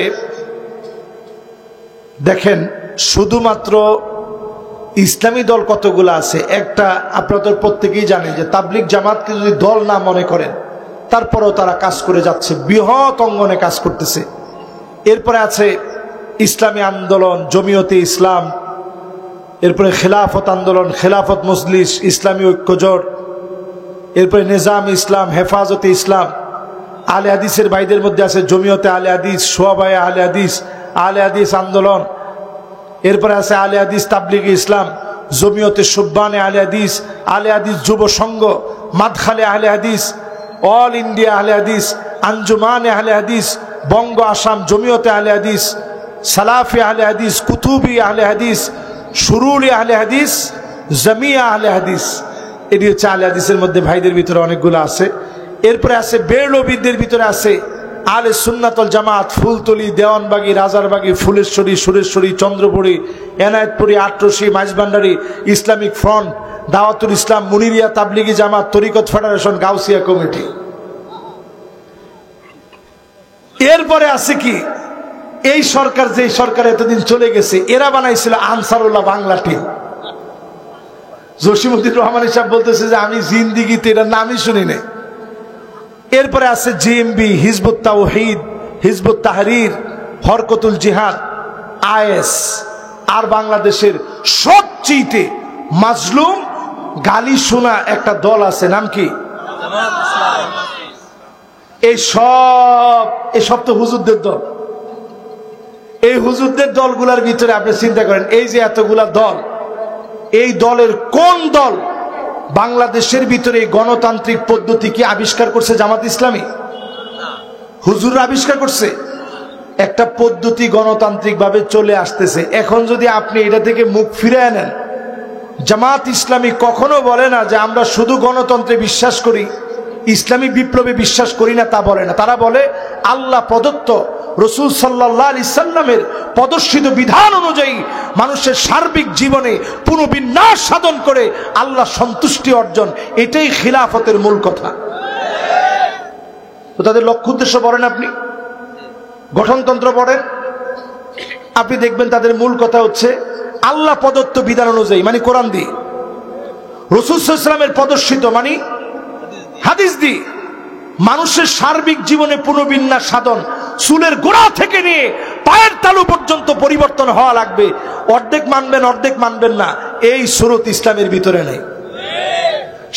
দেখেন শুধুমাত্র ইসলামী দল কতগুলো আছে। একটা আপনাদের প্রত্যেকেই জানেন যে তাবলিগ জামাতকে যদি দল না মনে করেন, তারপরেও তারা কাজ করে যাচ্ছে, বৃহৎ অঙ্গনে কাজ করতেছে। এরপরে আছে ইসলামী আন্দোলন, জমিয়তে ইসলাম, এরপরে খেলাফত আন্দোলন, খেলাফত মজলিস, ইসলামী ঐক্যজোট, এরপরে নিজাম ইসলাম, হেফাজতে ইসলাম। আলে হাদিসের ভাইদের মধ্যে আছে জমিয়তে আলে হাদিস, সোয়াবায়ে আলে হাদিস, আলে হাদিস আন্দোলন। এরপরে আছে আলে হাদিস তাবলিগে ইসলাম, জমিয়তে সুব্বানে আলে হাদিস যুব সংঘ, মাদখালে আলে হাদিস, অল ইন্ডিয়া আলে হাদিস, আঞ্জুমানে আলে হাদিস, বঙ্গ আসাম জমিয়তে আলে হাদিস, সালাফি আলে হাদিস, কুতুবি আলে হাদিস, শুরুলি আলে হাদিস, জামিয়া আলে হাদিস। এটি হচ্ছে আলে হাদিসের মধ্যে ভাইদের ভিতরে অনেকগুলো আছে। এরপরে আছে বেরলবিদের ভিতরে আছে আলে সুন্নাতুল জামাত, ফুলতলি, দেওয়ানবাগি, রাজারবাগি, ফুলেশ্বরী, সুরেশ্বরী, চন্দ্রপুরী, এনায়েতপুরী, আটরশি, মাইজভান্ডারি, ইসলামিক ফ্রন্ট, দাওয়াতুল ইসলাম, মুনিরিয়া, তাবলিগি জামাত, তরিকত ফেডারেশন, গাউসিয়া কমিটি। এরপরে আছে কি, এই সরকার, যে সরকার এতদিন চলে গেছে, এরা বানাইছিল আনসারুল্লাহ বাংলা টিম। জসিমউদ্দিন রহমান সাহেব বলতেছে যে আমি জিন্দিগিতে এটার নামই শুনি নাই। এরপরে আছে জিএমবি, হিজবুত তাওহীদ, হিজবুত তাহরীর, হরকতুল জিহাদ, আইএস। আর বাংলাদেশের সবচেয়ে মাজলুম, গালি শোনা একটা দল আছে, নাম কি? এই সব তো হুজুরদের দল। এই হুজুরদের দলগুলার ভিতরে আপনি চিন্তা করেন, এই যে এতগুলা দল, এই দলের কোন দল বাংলাদেশের ভিতরে গণতান্ত্রিক পদ্ধতি কি আবিষ্কার করছে? জামাত ইসলামী? হুজুররা আবিষ্কার করছে? একটা পদ্ধতি গণতান্ত্রিক ভাবে চলে আসতেছে। এখন যদি আপনি এটা থেকে মুখ ফিরিয়ে নেন, জামাত ইসলামী কখনো বলে না যে আমরা শুধু গণতন্ত্রে বিশ্বাস করি, ইসলামী বিপ্লবে বিশ্বাস করি না, তা বলে না। তারা বলে আল্লাহ প্রদত্ত রাসূল সাল্লাল্লাহু আলাইহি সাল্লামের প্রদর্শিত বিধান অনুযায়ী মানুষের সার্বিক জীবনে পুনর্বিন্যাস সাধন করে আল্লাহ সন্তুষ্টি অর্জন, এটাই খিলাফতের মূল কথা। তো তাদের লক্ষ্য উদ্দেশ্য পড়েন, আপনি গঠনতন্ত্র পড়েন, আপনি দেখবেন তাদের মূল কথা হচ্ছে আল্লাহ প্রদত্ত বিধান অনুযায়ী, মানে কোরআন দিয়ে, রাসূল সাল্লাল্লাহু আলাইহি সাল্লামের প্রদর্শিত মানে হাদিস দিয়ে মানুষের সার্বিক জীবনে পুনর্বিন্যাস সাধন, চুলের গোড়া থেকে নিয়ে পায়ের তালু পর্যন্ত পরিবর্তন হওয়া লাগবে। অর্ধেক মানবেন অর্ধেক মানবেন না, এই সুরত ইসলামের ভিতরে নেই।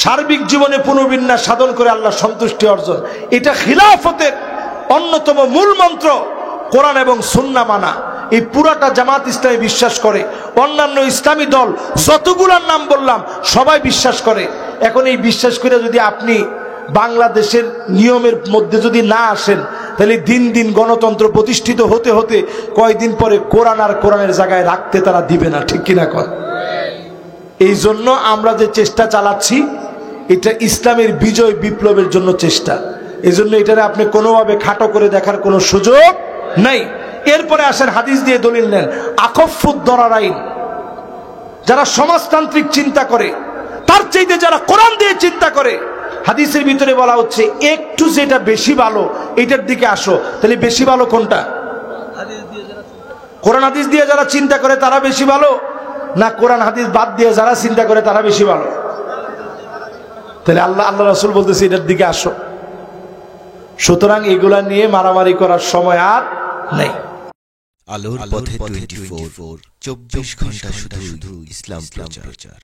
সার্বিক জীবনে পুনর্বিন্যাস সাধন করে আল্লাহ সন্তুষ্টি অর্জন, এটা খিলাফতের অন্যতম মূল মন্ত্র। কোরআন এবং সুন্নাহ মানা, এই পুরাটা জামাত ইসলামী বিশ্বাস করে। অন্যান্য ইসলামী দল যতগুলোর নাম বললাম সবাই বিশ্বাস করে। এখন এই বিশ্বাস করে যদি আপনি বাংলাদেশের নিয়মের মধ্যে যদি না আসেন, তাহলে দিন দিন গণতন্ত্র প্রতিষ্ঠিত হতে হতে কয়দিন পরে কোরআন আর কোরআনের জায়গায় রাখতে তারা দিবে না, ঠিক কিনা কর? এই জন্য আমরা যে চেষ্টা চালাচ্ছি, এটা ইসলামের বিজয় বিপ্লবের জন্য চেষ্টা। এই জন্য এটারে আপনি কোনোভাবে খাটো করে দেখার কোনো সুযোগ নাই। এরপরে আসেন হাদিস দিয়ে দলিল নেন। আখফুদ দরারাইন, যারা সমাজতান্ত্রিক চিন্তা করে তার চাইতে যারা কোরআন দিয়ে চিন্তা করে, হাদিসের ভিতরে বলা হচ্ছে একটু যেটা বেশি ভালো এটার দিকে আসো। তাহলে বেশি ভালো কোনটা? কোরআন হাদিস দিয়ে যারা চিন্তা করে তারা বেশি ভালো, না কোরআন হাদিস বাদ দিয়ে যারা চিন্তা করে তারা বেশি ভালো? তাহলে আল্লাহ রাসূল বলতেছে এটার দিকে আসো। সুতরাং এগুলা নিয়ে মারামারি করার সময় আর নেই। আলোর পথে 24 24 ঘন্টা শুধু ইসলাম প্রচার।